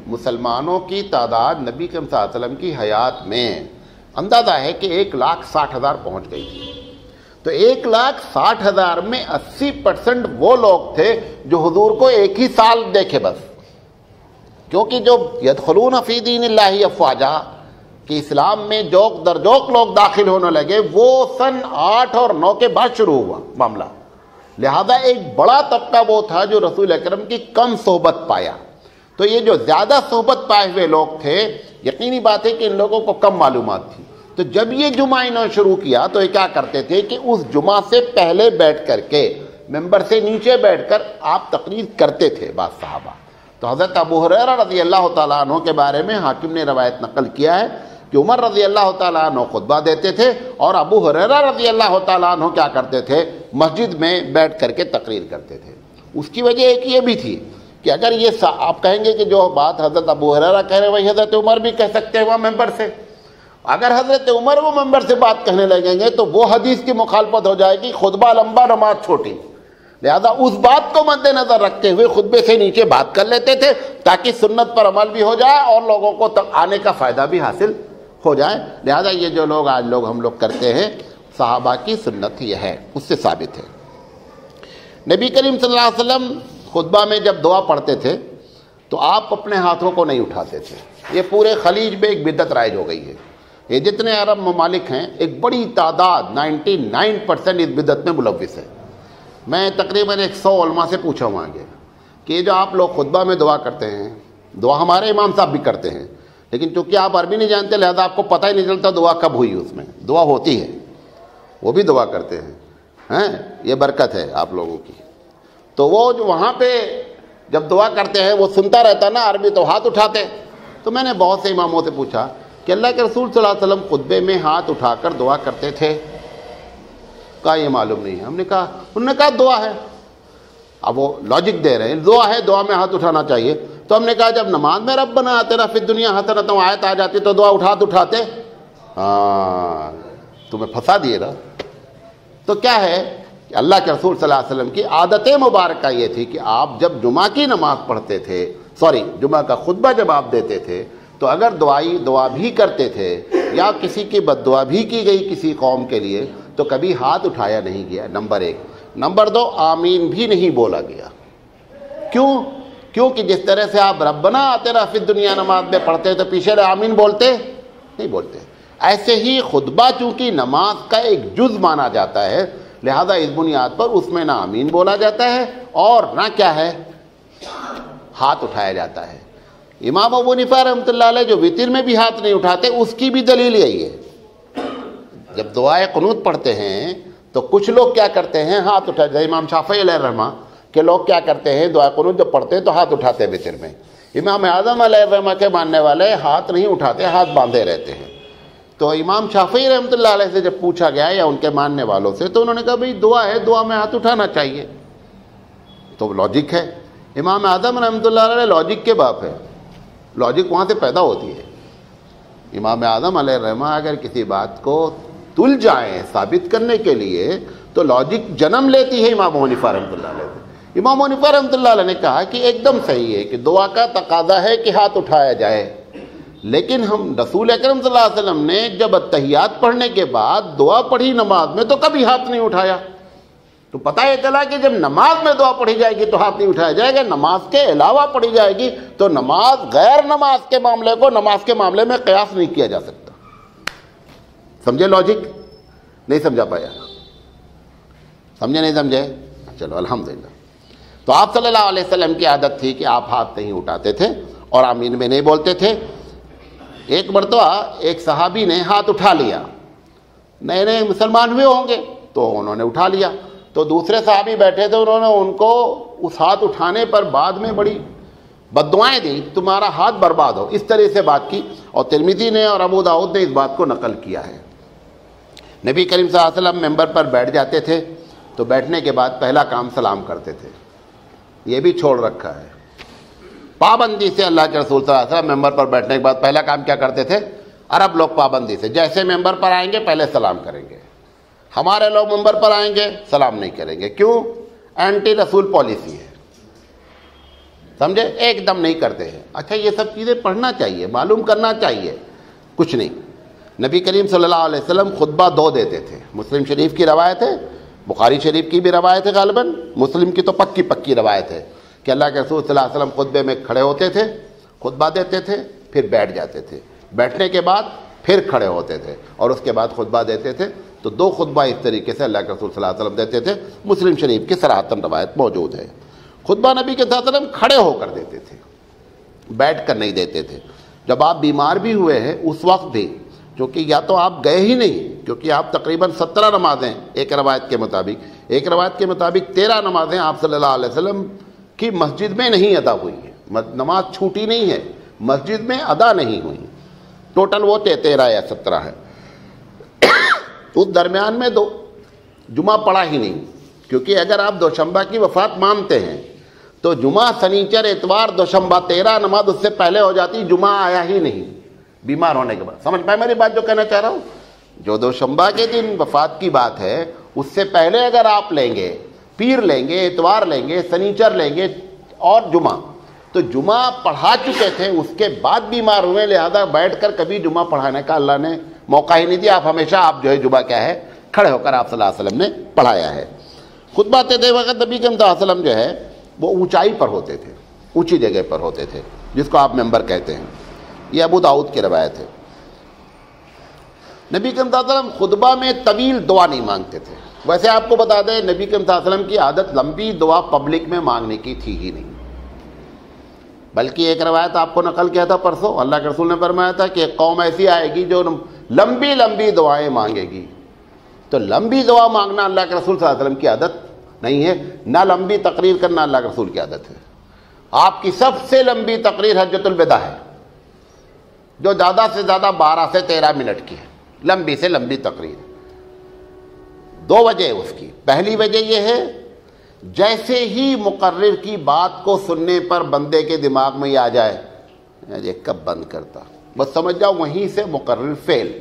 Speaker 1: مسلمانوں کی تعداد نبی کریم صلی اللہ علیہ وسلم کی حیات میں اندازہ ہے کہ 1,60,000 پہنچ گئی تھی، تو 1,60,000 میں 80% وہ لوگ تھے جو حضور کو ایک ہی سال دیکھے بس، کیونکہ جو یدخلون فی دین اللہ افواجا کہ اسلام میں جوک در جوک لوگ داخل ہونے لگے، وہ سن 8 اور 9 کے بعد شروع ہوا معاملہ، لہذا ایک بڑا طبقہ وہ تھا جو رسول اکرم کی کم صحبت پایا۔ تو یہ جو زیادہ صحبت پائے ہوئے لوگ تھے، یقینی بات ہے کہ ان لوگوں کو کم معلومات تھی، تو جب یہ جمعہ انہوں نے شروع کیا تو یہ کیا کرتے تھے کہ اس جمعہ سے پہلے بیٹھ کر کے ممبر سے نیچے بیٹھ کر آپ تقریر کرتے تھے بعض صحابہ۔ تو حضرت ابو ہریرہ رضی اللہ تعالیٰ عنہ کے بارے میں حاکم نے روایت نقل کیا ہے کہ عمر رضی اللہ تعالیٰ عنہ خطبہ دیتے تھے اور ابو ہریرہ رضی اللہ تعالیٰ عنہ کیا کرتے تھے؟ مسجد میں بیٹھ کر کے تقریر کرتے تھے۔ اس کی وجہ ایک یہ بھی تھی کہ اگر یہ آپ کہیں گے کہ جو بات حضرت ابو ہریرہ کہہ رہے وہی حضرت عمر بھی کہہ سکتے ہیں وہاں ممبر سے، اگر حضرت عمر وہ ممبر سے بات کہنے لگیں گے تو وہ حدیث کی مخالفت ہو جائے گی، خطبہ لمبا نماز چھوٹی، لہذا اس بات کو مد نظر رکھتے ہوئے خطبے سے نیچے بات کر لیتے تھے تاکہ سنت پر عمل بھی ہو جائے اور لوگوں کو آنے کا فائدہ بھی حاصل ہو جائے۔ لہذا یہ جو لوگ آج ہم لوگ کرتے ہیں، صحابہ کی سنت یہ ہے، اس سے ثابت ہے۔ نبی کریم صلی اللہ علیہ وسلم خطبہ میں جب دعا پڑھتے تھے تو آپ اپنے ہاتھوں کو نہیں اٹھاتے تھے۔ یہ پورے خلیج میں ایک بدعت رائج ہو گئی ہے، یہ جتنے عرب ممالک ہیں ایک بڑی تعداد 99% اس بدعت میں ملوث ہے۔ میں تقریباً 100 علماء سے پوچھا ہوں آگے کہ جو آپ لوگ خطبہ میں دعا کرتے ہیں، دعا ہمارے امام صاحب بھی کرتے ہیں، لیکن چونکہ آپ عربی نہیں جانتے لہذا آپ کو پتہ ہی نہیں چلتا دعا کب ہوئی، اس میں دعا ہوتی ہے، وہ بھی دعا کرتے ہیں، یہ برکت ہے آپ لوگوں کی۔ تو وہ جو وہاں پہ جب دعا کرتے ہیں وہ سنتا رہتا نا عربی تو ہاتھ اٹھاتے، تو میں نے بہت سے اماموں سے پوچھا کہ اللہ کے رسول صلی اللہ علیہ وسلم خطبے میں ہاتھ اٹھا کر دعا کرتے تھے؟ کہا یہ معلوم نہیں ہے۔ ہم نے کہا، انہوں نے کہا دعا ہے۔ اب وہ لاجک دے رہے ہیں، دعا ہے، دعا میں ہاتھ اٹھانا چاہیے. تو ہم نے کہا جب نماز میں ربنا آتنا فی الدنیا حسنۃ آیت آ جاتی تو دعا اٹھاتے. ہاں تمہیں پھنسا دیے نا. تو کیا ہے کہ اللہ کے رسول صلی اللہ علیہ وسلم کی عادت مبارکہ یہ تھی کہ آپ جب جمعہ کی نماز پڑھتے تھے، جمعہ کا خطبہ جب آپ دیتے تھے، تو اگر دعا بھی کرتے تھے یا کسی کی بد دعا بھی کی گئی کسی قوم کے لیے تو کبھی ہاتھ اٹھایا نہیں گیا. نمبر 1. نمبر 2، آمین بھی نہیں بولا گیا. کیونکہ جس طرح سے آپ ربنا آتنا فی الدنیا نماز میں پڑھتے تو پیچھے آمین بولتے نہیں بولتے. ایسے ہی خطبہ چونکہ نماز کا ایک جز مانا جاتا ہے، لہذا اس بنیاد پر اس میں نہ آمین بولا جاتا ہے اور نہ کیا ہے، ہاتھ اٹھایا جاتا ہے. امام ابو حنیفہ رحمۃ اللہ علیہ جو وتر میں بھی ہاتھ نہیں اٹھاتے، اس کی بھی دلیل یہی ہے. جب دعائے قنوت پڑھتے ہیں تو کچھ لوگ کیا کرتے ہیں، ہاتھ اٹھاتے. امام شافعی علیہ الرحمہ کہ لوگ کیا کرتے ہیں، دعائے قنوت جب پڑھتے ہیں تو ہاتھ اٹھاتے ہیں وتر میں. امام اعظم علیہ الرحمہ کے ماننے والے ہاتھ نہیں اٹھاتے، ہاتھ باندھے رہتے ہیں. تو امام شافعی رحمۃ اللہ علیہ سے جب پوچھا گیا یا ان کے ماننے والوں سے، تو انہوں نے کہا بھئی دعا ہے، دعا میں ہاتھ اٹھانا چاہیے. تو لاجک ہے. امام اعظم رحمۃ اللہ علیہ لاجک کے باپ ہے، لاجک وہاں سے پیدا ہوتی ہے. امام اعظم علیہ الرحمہ اگر کسی بات کو تل جائیں ثابت کرنے کے لیے تو لاجک جنم لیتی ہے امام حنیفہ رحمۃ اللہ علیہ سے. امام حنیفہ رحمۃ اللہ علیہ نے کہا کہ ایک دم صحیح ہے کہ دعا کا تقاضا ہے کہ ہاتھ اٹھایا جائے، لیکن ہم رسول اکرم صلی اللہ علیہ وسلم نے جب اتحیات پڑھنے کے بعد دعا پڑھی نماز میں تو کبھی ہاتھ نہیں اٹھایا. تو پتہ یہ چلا کہ جب نماز میں دعا پڑھی جائے گی تو ہاتھ نہیں اٹھایا جائے گا، نماز کے علاوہ پڑھی جائے گی تو نماز غیر نماز کے معاملے کو نماز کے معاملے میں قیاس نہیں کیا جا سکتا. سمجھے لاجک؟ نہیں سمجھا پایا؟ سمجھے نہیں سمجھے؟ چلو الحمدللہ. تو آپ صلی اللہ علیہ وسلم کی عادت تھی کہ آپ ہاتھ نہیں اٹھاتے تھے اور آمین میں نہیں بولتے تھے. ایک مرتبہ ایک صحابی نے ہاتھ اٹھا لیا، نئے نئے مسلمان ہوئے ہوں گے تو انہوں نے اٹھا لیا. تو دوسرے صحابی بیٹھے تھے، انہوں نے ان کو اس ہاتھ اٹھانے پر بعد میں بڑی بد دعائیں دی، تمہارا ہاتھ برباد ہو، اس طرح سے بات کی. اور ترمذی نے اور ابو داؤد نے اس بات کو نقل کیا ہے. نبی کریم صلی اللہ علیہ وسلم ممبر پر بیٹھ جاتے تھے تو بیٹھنے کے بعد پہلا کام سلام کرتے تھے. یہ بھی چھوڑ رکھا ہے پابندی سے. اللہ کے رسول صلی اللہ علیہ وسلم ممبر پر بیٹھنے کے بعد پہلا کام کیا کرتے تھے؟ عرب لوگ پابندی سے جیسے ممبر پر آئیں گے پہلے سلام کریں گے. ہمارے لوگ ممبر پر آئیں گے سلام نہیں کریں گے. کیوں؟ اینٹی رسول پالیسی ہے. سمجھے؟ ایک دم نہیں کرتے ہیں. اچھا یہ سب چیزیں پڑھنا چاہیے، معلوم کرنا چاہیے. کچھ نہیں. نبی کریم صلی اللہ علیہ وسلم خطبہ 2 دیتے تھے. مسلم شریف کی روایت ہے، بخاری شریف کی بھی روایت ہے، غالباً مسلم کی تو پکی روایت ہے کہ اللہ کے رسول صلی اللہ علیہ وسلم خطبے میں کھڑے ہوتے تھے، خطبہ دیتے تھے، پھر بیٹھ جاتے تھے، بیٹھنے کے بعد پھر کھڑے ہوتے تھے اور اس کے بعد خطبہ دیتے تھے. تو 2 خطبہ اس طریقے سے اللہ کے رسول صلی اللہ علیہ وسلم دیتے تھے. مسلم شریف کی صراحتاً روایت موجود ہے. خطبہ نبی کے صلی اللہ علیہ وسلم کھڑے ہو کر دیتے تھے، بیٹھ کر نہیں دیتے تھے. جب آپ بیمار بھی ہوئے ہیں اس وقت بھی، کیونکہ یا تو آپ گئے ہی نہیں، کیونکہ آپ تقریباً 17 نمازیں ایک روایت کے مطابق 13 نمازیں آپ صلی اللہ علیہ وسلم کی مسجد میں نہیں ادا ہوئی ہیں. نماز چھوٹی نہیں ہے، مسجد میں ادا نہیں ہوئی. ٹوٹل وہ 13 یا 17 ہے. اس درمیان میں جمعہ پڑا ہی نہیں، کیونکہ اگر آپ دوشنبہ کی وفات مانتے ہیں تو جمعہ، سنیچر، اتوار، دوشنبہ 13 نماز اس سے پہلے ہو جاتی، جمعہ آیا ہی نہیں بیمار ہونے کے بعد. سمجھ پائے میری بات جو کہنا چاہ رہا ہوں؟ جو دوشنبہ کے دن وفات کی بات ہے اس سے پہلے اگر آپ لیں گے، پیر لیں گے، اتوار لیں گے، سنیچر لیں گے اور جمعہ، تو جمعہ پڑھا چکے تھے، اس کے بعد بیمار ہوئے، لہذا بیٹھ کر کبھی جمعہ پڑھانے کا اللہ نے موقع ہی نہیں دیا. آپ ہمیشہ آپ جو ہے جمعہ کیا ہے، کھڑے ہو کر آپ صلی اللہ علیہ وسلم نے پڑھایا ہے. خطبہ دیتے وقت نبی کریم صلی اللہ علیہ وسلم جو ہے وہ اونچائی پر ہوتے تھے، اونچی جگہ پر ہوتے تھے، جس کو آپ ممبر کہتے ہیں. یہ ابو داؤد کی روایت ہے. نبی کریم صلی اللہ علیہ وسلم خطبہ میں طویل دعا نہیں مانگتے تھے. ویسے آپ کو بتا دیں نبی کریم صلی اللہ علیہ وسلم کی عادت لمبی دعا پبلک میں مانگنے کی تھی ہی نہیں، بلکہ ایک روایت آپ کو نقل کیا تھا پرسوں، اللہ کے رسول نے فرمایا تھا کہ ایک قوم ایسی آئے گی جو لمبی لمبی دعائیں مانگے گی. تو لمبی دعا مانگنا اللہ کے رسول صلی اللہ علیہ وسلم کی عادت نہیں ہے، نہ لمبی تقریر کرنا اللہ کے رسول کی عادت ہے. آپ کی سب سے لمبی تقریر حجۃ الوداع ہے، جو زیادہ سے زیادہ 12 سے 13 منٹ کی ہے، لمبی سے لمبی تقریر. 2 وجہ اس کی. پہلی وجہ یہ ہے جیسے ہی مقرر کی بات کو سننے پر بندے کے دماغ میں یہ آ جائے یہ کب بند کرتا، بس سمجھ جاؤ وہیں سے مقرر فیل۔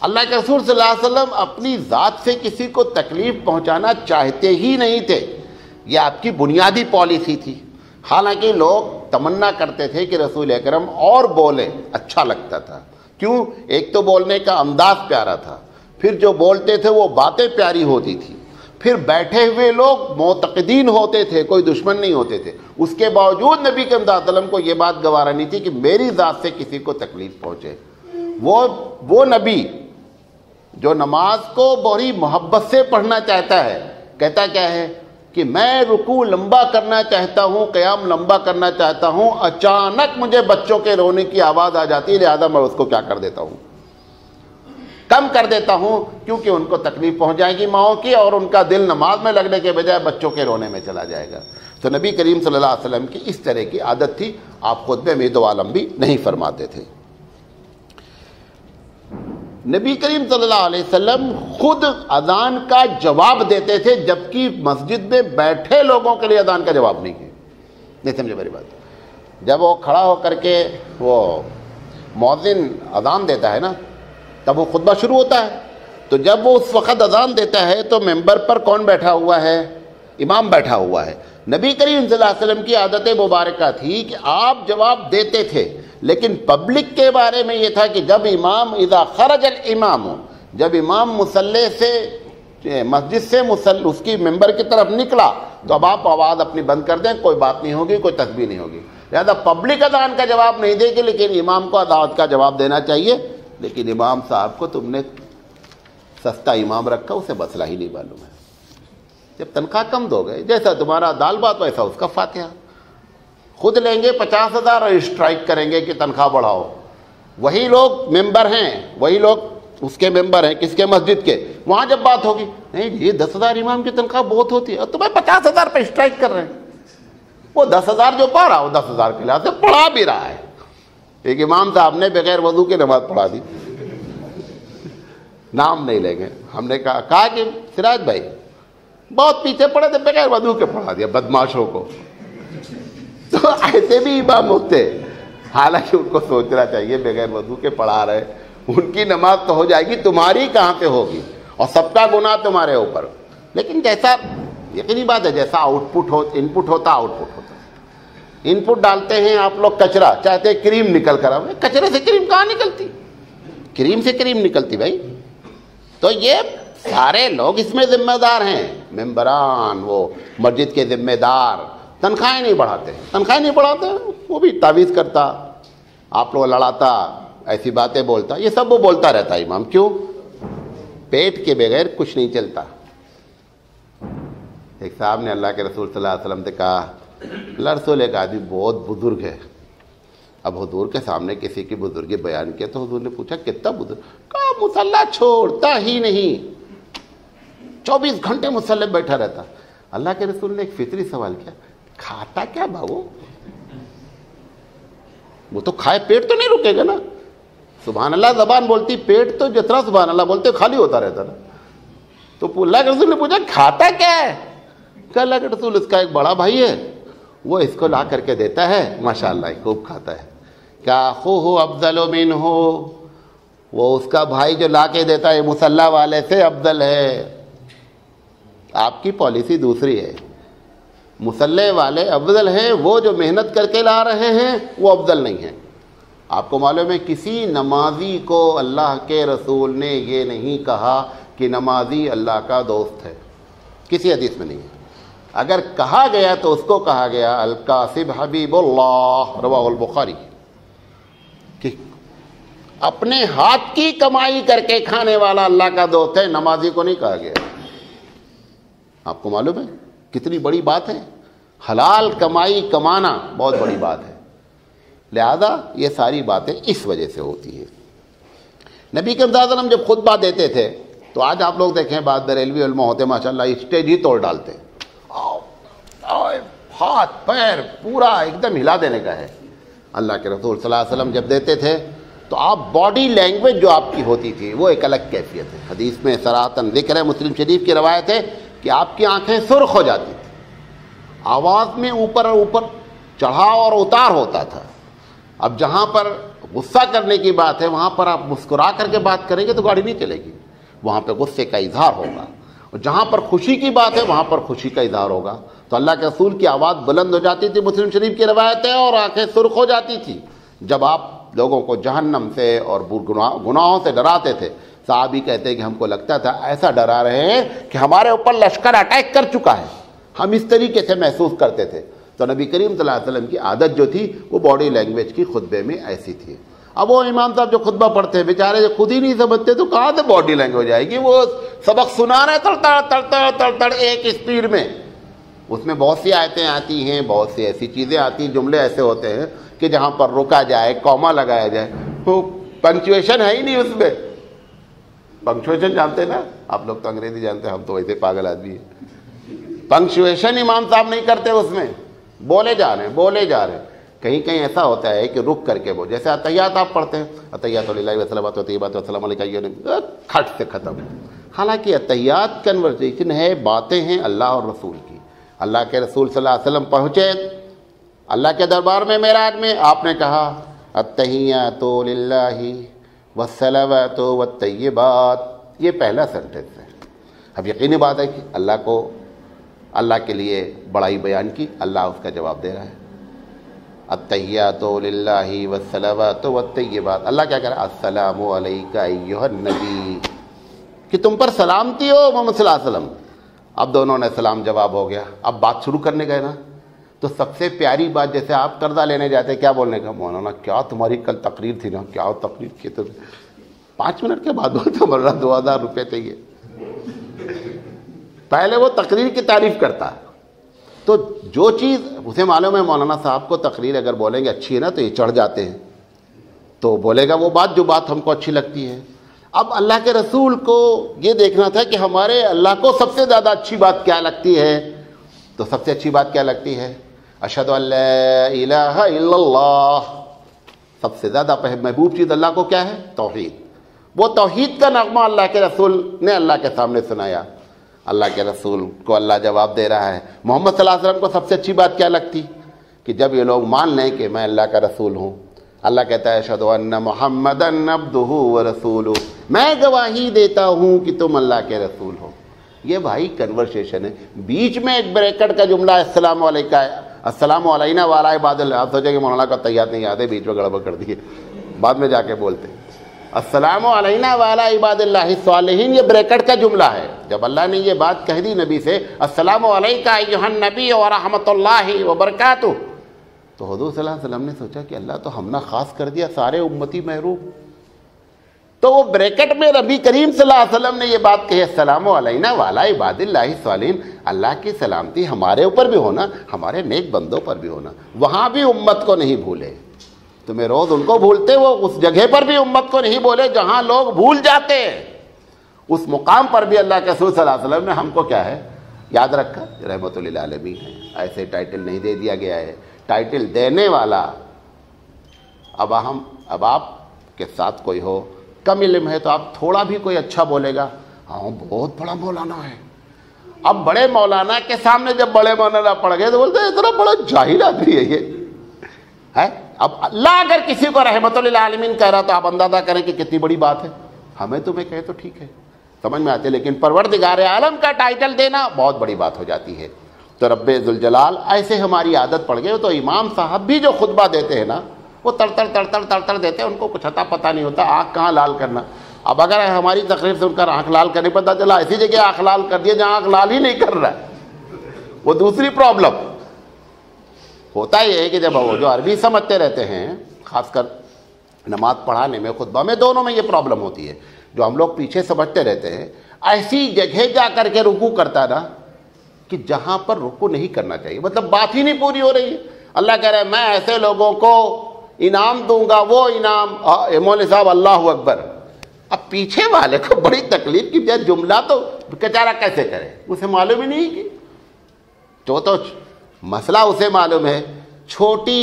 Speaker 1: اللہ کے رسول صلی اللہ علیہ وسلم اپنی ذات سے کسی کو تکلیف پہنچانا چاہتے ہی نہیں تھے، یہ آپ کی بنیادی پالیسی تھی۔ حالانکہ لوگ تمنا کرتے تھے کہ رسول اکرم اور بولے، اچھا لگتا تھا، کیوں؟ ایک تو بولنے کا انداز پیارا تھا، پھر جو بولتے تھے وہ باتیں پیاری ہوتی تھی، پھر بیٹھے ہوئے لوگ معتقدین ہوتے تھے، کوئی دشمن نہیں ہوتے تھے۔ اس کے باوجود نبی کریم صلی اللہ علیہ وسلم کو یہ بات گوارا نہیں تھی کہ میری ذات سے کسی کو تکلیف پہنچے۔ وہ نبی جو نماز کو بڑی محبت سے پڑھنا چاہتا ہے، کہتا کیا ہے کہ میں رکوع لمبا کرنا چاہتا ہوں، قیام لمبا کرنا چاہتا ہوں، اچانک مجھے بچوں کے رونے کی آواز آ جاتی ہے، لہذا میں اس کو کیا کر دیتا ہوں، کم کر دیتا ہوں، کیونکہ ان کو تکلیف پہنچ جائے گی ماؤں کی، اور ان کا دل نماز میں لگنے کے بجائے بچوں کے رونے میں چلا جائے گا۔ تو نبی کریم صلی اللہ علیہ وسلم کی اس طرح کی عادت تھی، آپ خطبے میں دو عالم بھی نہیں فرماتے تھے۔ نبی کریم صلی اللہ علیہ وسلم خود اذان کا جواب دیتے تھے، جبکہ مسجد میں بیٹھے لوگوں کے لیے اذان کا جواب نہیں کیا۔ نہیں سمجھے میری بات؟ جب وہ کھڑا ہو کر کے وہ مؤذن اذان دیتا ہے نا، تب وہ خطبہ شروع ہوتا ہے، تو جب وہ اس وقت اذان دیتا ہے تو ممبر پر کون بیٹھا ہوا ہے؟ امام بیٹھا ہوا ہے۔ نبی کریم صلی اللہ علیہ وسلم کی عادت مبارکہ تھی کہ آپ جواب دیتے تھے، لیکن پبلک کے بارے میں یہ تھا کہ جب امام اذا خرج الامام، جب امام مصلی سے مسجد سے اس کی ممبر کی طرف نکلا تو اب آپ آواز اپنی بند کر دیں، کوئی بات نہیں ہوگی، کوئی تسبیح نہیں ہوگی۔ لہذا پبلک اذان کا جواب نہیں دے گی، لیکن امام کو اذان کا جواب دینا چاہیے۔ لیکن امام صاحب کو تم نے سستا امام رکھا، اسے مسئلہ ہی نہیں معلوم ہے۔ جب تنخواہ کم دو گے، جیسا تمہارا دال بات ویسا اس کا فاتحہ، خود لیں گے 50,000 اور اسٹرائک کریں گے کہ تنخواہ بڑھاؤ۔ وہی لوگ ممبر ہیں، وہی لوگ اس کے ممبر ہیں، کس کے؟ مسجد کے۔ وہاں جب بات ہوگی نہیں یہ 10,000 امام کی تنخواہ بہت ہوتی ہے اور تمہیں 50,000 پہ اسٹرائک کر رہے ہیں، وہ 10,000 جو پڑھ رہا وہ 10,000 کے لحاظ سے پڑھا بھی رہا ہے۔ ایک امام صاحب نے بغیر وضو کے نماز پڑھا دی، نام نہیں لیں گے، ہم نے کہا کہ سراج بھائی بہت پیچھے پڑے تھے، بغیر وضو کے پڑھا دیا بدماشوں کو۔ تو ایسے بھی امام ہوتے، حالانکہ ان کو سوچنا چاہیے بغیر وضو کے پڑھا رہے، ان کی نماز تو ہو جائے گی، تمہاری کہاں پہ ہوگی، اور سب کا گناہ تمہارے اوپر۔ لیکن جیسا یقینی بات ہے، جیسا ان پٹ ہوتا آؤٹ پٹ ہوتا۔ ان پٹ ڈالتے ہیں آپ لوگ کچرا، چاہتے کریم نکل کر آئے، کچرے سے کریم کہاں نکلتی؟ کریم سے کریم نکلتی بھائی۔ تو یہ سارے لوگ اس میں ذمہ دار ہیں، ممبران، وہ مسجد کے ذمہ دار، تنخواہیں نہیں بڑھاتے، وہ بھی تعویذ کرتا، آپ لوگ لڑاتا، ایسی باتیں بولتا، یہ سب وہ بولتا رہتا ہے امام۔ کیوں؟ پیٹ کے بغیر کچھ نہیں چلتا۔ ایک صاحب نے اللہ کے رسول صلی اللہ علیہ وسلم سے کہا، اللہ رسول ایک آدمی بہت بزرگ ہے۔ اب حضور کے سامنے کسی کی بزرگی بیان کیا تو حضور نے پوچھا کتنا بزرگ؟ کہا مصلی چھوڑتا ہی نہیں، 24 گھنٹے مصلی بیٹھا رہتا۔ اللہ کے رسول نے ایک فطری سوال کیا، کھاتا کیا بھاؤ؟ وہ تو کھائے پیٹ تو نہیں رکے گا نا، سبحان اللہ زبان بولتی، پیٹ تو جتنا سبحان اللہ بولتے خالی ہوتا رہتا نا۔ تو اللہ کے رسول نے پوچھا کھاتا کیا ہے؟ کہ اللہ کے رسول اس کا ایک بڑا بھائی ہے، وہ اس کو لا کر کے دیتا ہے، ماشاءاللہ خوب کھاتا ہے۔ کیا اخوہ افضل منہ، وہ اس کا بھائی جو لا کے دیتا ہے مصلی والے سے افضل ہے۔ آپ کی پالیسی دوسری ہے، مصلی والے افضل ہیں، وہ جو محنت کر کے لا رہے ہیں وہ افضل نہیں ہیں۔ آپ کو معلوم ہے کسی نمازی کو اللہ کے رسول نے یہ نہیں کہا کہ نمازی اللہ کا دوست ہے، کسی حدیث میں نہیں ہے۔ اگر کہا گیا تو اس کو کہا گیا القاسب حبیب اللہ، رواہ البخاری، کہ اپنے ہاتھ کی کمائی کر کے کھانے والا اللہ کا دوست ہے، نمازی کو نہیں کہا گیا۔ آپ کو معلوم ہے کتنی بڑی بات ہے، حلال کمائی کمانا بہت بڑی بات ہے۔ لہذا یہ ساری باتیں اس وجہ سے ہوتی ہیں۔ نبی کریم صلی اللہ علیہ وسلم جب خطبہ دیتے تھے تو آج آپ لوگ دیکھیں بعض بریلوی علماء ہوتے ماشاءاللہ اسٹیج ہی توڑ ڈالتے، ہاتھ پیر پورا ایک دم ہلا دینے کا ہے۔ اللہ کے رسول صلی اللہ علیہ وسلم جب دیتے تھے تو آپ باڈی لینگویج جو آپ کی ہوتی تھی وہ ایک الگ کیفیت ہے۔ حدیث میں صراحتاً ذکر ہے، مسلم شریف کی روایت ہے کہ کہ آپ کی آنکھیں سرخ ہو جاتی تھی، آواز میں اوپر اور اوپر چڑھاؤ اور اتار ہوتا تھا۔ اب جہاں پر غصہ کرنے کی بات ہے وہاں پر آپ مسکرا کر کے بات کریں گے تو گاڑی نہیں چلے گی، وہاں پہ غصے کا اظہار ہوگا، اور جہاں پر خوشی کی بات ہے وہاں پر خوشی کا اظہار ہوگا۔ تو اللہ کے رسول کی آواز بلند ہو جاتی تھی، مسلم شریف کی روایت ہے، اور آنکھیں سرخ ہو جاتی تھی جب آپ لوگوں کو جہنم سے اور گناہوں سے ڈراتے تھے۔ صحابی کہتے ہیں کہ ہم کو لگتا تھا ایسا ڈرا رہے ہیں کہ ہمارے اوپر لشکر اٹیک کر چکا ہے، ہم اس طریقے سے محسوس کرتے تھے۔ تو نبی کریم صلی اللہ علیہ وسلم کی عادت جو تھی وہ باڈی لینگویج کی خطبے میں ایسی تھی۔ اب وہ امام صاحب جو خطبہ پڑھتے ہیں بیچارے جو خود ہی نہیں سمجھتے تو کہاں سے باڈی لینگویج آئے گی؟ وہ سبق سنا رہے تڑ ایک اسپیڈ میں، اس میں بہت سی آیتیں آتی ہیں، بہت سی ایسی چیزیں آتی ہیں، جملے ایسے ہوتے ہیں کہ جہاں پر رکا جائے، کوما لگایا جائے، وہ پنکچویشن ہے ہی نہیں اس میں۔ پنکچویشن جانتے نا آپ لوگ؟ تو انگریزی جانتے ہیں، ہم تو ویسے پاگل آدمی ہیں۔ پنکچویشن امام صاحب نہیں کرتے، اس میں بولے جا رہے ہیں۔ کہیں کہیں ایسا ہوتا ہے کہ رک کر کے وہ، جیسے اتحیات آپ پڑھتے ہیں، اتحیات للہ والصلوات والطیبات والسلام علیکہ، کھٹ سے ختم۔ حالانکہ اتحیات کنورسیشن ہے، باتیں ہیں اللہ اور رسول کی۔ اللہ کے رسول صلی اللہ علیہ وسلم پہنچے اللہ کے دربار میں معراج میں، آپ نے کہا التحیات للہ والصلوات والطیبات، یہ پہلا سینٹنس ہے۔ اب یقینی بات ہے کہ اللہ کے لیے بڑائی بیان کی، اللہ اس کا جواب دے رہا ہے۔ التحیات للہ والصلوات والطیبات، اللہ کیا کہہ رہا ہے؟ السلام علیک ایھا النبی، کہ تم پر سلامتی ہو محمد صلی اللہ علیہ وسلم۔ اب دونوں نے سلام جواب ہو گیا، اب بات شروع کرنے گئے نا، تو سب سے پیاری بات جیسے آپ قرضہ لینے جاتے کیا بولنے کا؟ مولانا کیا تمہاری کل تقریر تھی نا، کیا تقریر کی تم؟ 5 منٹ کے بعد بولتا مولانا 2000 روپے چاہیے۔ پہلے وہ تقریر کی تعریف کرتا ہے، تو جو چیز اسے معلوم ہے مولانا صاحب کو تقریر اگر بولیں گے اچھی ہے نا تو یہ چڑھ جاتے ہیں، تو بولے گا وہ بات جو بات ہم کو اچھی لگتی ہے۔ اب اللہ کے رسول کو یہ دیکھنا تھا کہ ہمارے اللہ کو سب سے زیادہ اچھی بات کیا لگتی ہے، تو سب سے اچھی بات کیا لگتی ہے؟ اشہد ان لا الہ الا اللہ۔ سب سے زیادہ محبوب چیز اللہ کو کیا ہے؟ توحید۔ وہ توحید کا نغمہ اللہ کے رسول نے اللہ کے سامنے سنایا۔ اللہ کے رسول کو اللہ جواب دے رہا ہے۔ محمد صلی اللہ علیہ وسلم کو سب سے اچھی بات کیا لگتی؟ کہ جب یہ لوگ مان لیں کہ میں اللہ کا رسول ہوں، اللہ کہتا ہے اشہد ان محمدً عبدہ ورسولہ، میں گواہی دیتا ہوں کہ تم اللہ کے رسول ہو۔ یہ بھائی کنورسیشن ہے، بیچ میں ایک بریکٹ کا جملہ السلام علیکم، السلام علینا وعلی عباد اللہ۔ آپ سوچیں کہ مولانا کا تحیات نہیں یاد ہے، بیچ میں گڑبڑ کر دی، بعد میں جا کے بولتے السلام علینا وعلی عباد اللہ الصالحین، یہ بریکٹ کا جملہ ہے۔ جب اللہ نے یہ بات کہہ دی نبی سے السلام علیکہ ایھا النبی ورحمۃ اللہ وبرکاتہ، تو حضور صلی اللہ علیہ وسلم نے سوچا کہ اللہ تو ہم نے خاص کر دیا، سارے امتی محروم۔ تو وہ بریکٹ میں نبی کریم صلی اللہ علیہ وسلم نے یہ بات کہی السلام علینا وعلی عباد اللہ الصالحین، اللہ کی سلامتی ہمارے اوپر بھی ہونا، ہمارے نیک بندوں پر بھی ہونا۔ وہاں بھی امت کو نہیں بھولے، تمہیں روز ان کو بھولتے، وہ اس جگہ پر بھی امت کو نہیں بولے جہاں لوگ بھول جاتے، اس مقام پر بھی اللہ کے رسول صلی اللہ علیہ وسلم نے ہم کو کیا ہے یاد رکھا، رحمت للعالمین ہے۔ ایسے ٹائٹل نہیں دے دیا گیا ہے، ٹائٹل دینے والا اب آپ کے ساتھ کوئی ہو، کم علم ہے تو آپ تھوڑا بھی کوئی اچھا بولے گا، ہاں بہت بڑا مولانا ہے۔ اب بڑے مولانا کے سامنے جب بڑے مولانا پڑھ گئے تو بولتے ہیں اتنا بڑا جاہل آدمی ہے یہ ہے۔ اب اللہ اگر کسی کو رحمت للعالمین کہہ رہا تو آپ اندازہ کریں کہ کتنی بڑی بات ہے۔ ہمیں تمہیں کہے تو ٹھیک ہے، سمجھ میں آتے، لیکن پروردگار عالم کا ٹائٹل دینا بہت بڑی بات ہو جاتی ہے۔ تو رب ذوالجلال ایسے ہماری عادت پڑ گئی۔ تو امام صاحب بھی جو خطبہ دیتے ہیں نا وہ تڑ دیتے ہیں، ان کو کچھ پتہ نہیں ہوتا آنکھ کہاں لال کرنا۔ اب اگر ہماری تقریر سے ان کا آنکھ لال کرنے پتہ چلا ایسی جگہ آنکھ لال کر دیا جہاں آنکھ لال ہی نہیں کر رہا ہے، وہ دوسری پرابلم۔ ہوتا یہ ہے کہ جب وہ جو عربی سمجھتے رہتے ہیں، خاص کر نماز پڑھانے میں، خطبہ میں، دونوں میں یہ پرابلم ہوتی ہے، جو ہم لوگ پیچھے سمجھتے رہتے ہیں، ایسی جگہ جا کر کے رکوع کرتا ہے نا کہ جہاں پر رکوع نہیں کرنا چاہیے، مطلب بات ہی نہیں پوری ہو رہی ہے۔ اللہ کہہ رہا ہے میں ایسے لوگوں کو انعام دوں گا، وہ انعام مولوی صاحب اللہ اکبر۔ اب پیچھے والے کو بڑی تکلیف کی جائے، جملہ تو بیچارہ کیسے کرے، اسے معلوم ہی نہیں کہ تو مسئلہ اسے معلوم ہے، چھوٹی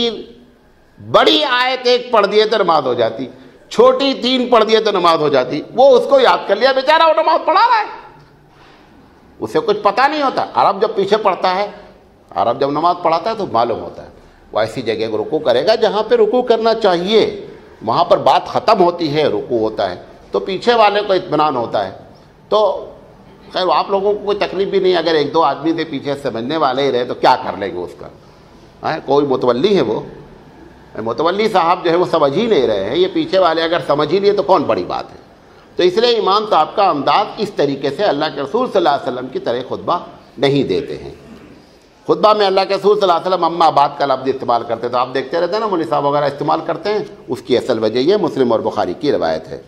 Speaker 1: بڑی آیت ایک پڑھ دیے تو نماز ہو جاتی، چھوٹی 3 پڑھ دیے تو نماز ہو جاتی، وہ اس کو یاد کر لیا، بیچارہ وہ نماز پڑھا رہا ہے، اسے کچھ پتہ نہیں ہوتا. عرب جب پیچھے پڑھتا ہے، عرب جب نماز پڑھاتا ہے تو معلوم ہوتا ہے. وہ ایسی جگہ کو رکوع کرے گا جہاں پہ رکوع کرنا چاہیے، وہاں پر بات ختم ہوتی ہے، رکوع ہوتا ہے، تو پیچھے والے کو اطمینان ہوتا ہے. تو خیر آپ لوگوں کو کوئی تکلیف بھی نہیں، اگر ایک دو آدمی سے پیچھے سمجھنے والے ہی رہے تو کیا کر لیں گے اس کا. کوئی متولی ہے، وہ متولی صاحب جو ہے وہ سمجھ ہی نہیں رہے ہیں، یہ پیچھے والے اگر سمجھ ہی لیے تو کون بڑی بات ہے. تو اس لیے امام صاحب کا امداد اس طریقے سے اللہ کے رسول صلی اللہ علیہ وسلم کی طرح خطبہ نہیں دیتے ہیں. خطبہ میں اللہ کے رسول صلی اللہ علیہ وسلم اما بعد کا لفظ استعمال کرتے، تو آپ دیکھتے رہتے ہیں نا مولوی صاحب وغیرہ استعمال کرتے ہیں. اس کی اصل وجہ یہ مسلم اور بخاری کی روایت ہے.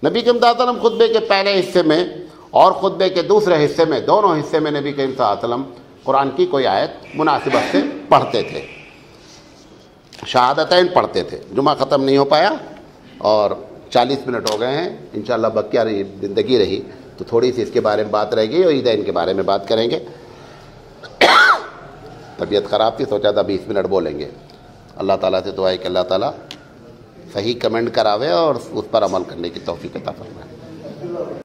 Speaker 1: نبی کریم صلی اللہ علیہ وسلم خطبے کے پہلے حصے میں اور خطبے کے دوسرے حصے میں، دونوں حصے میں نبی کریم صلی اللہ علیہ وسلم قرآن کی کوئی آیت مناسبت سے پڑھتے تھے، شہادتین پڑھتے تھے. جمعہ ختم نہیں ہو پایا اور 40 منٹ ہو گئے ہیں. انشاءاللہ بقیہ زندگی رہی تو تھوڑی سی اس کے بارے میں بات رہے گی اور عیدین کے بارے میں بات کریں گے. طبیعت خراب تھی، سوچا تھا 20 منٹ بولیں گے. اللہ تعالیٰ سے دعا ہے کہ اللہ تعالیٰ صحیح کمنٹ کراوے اور اس پر عمل کرنے کی توفیق عطا فرمائے.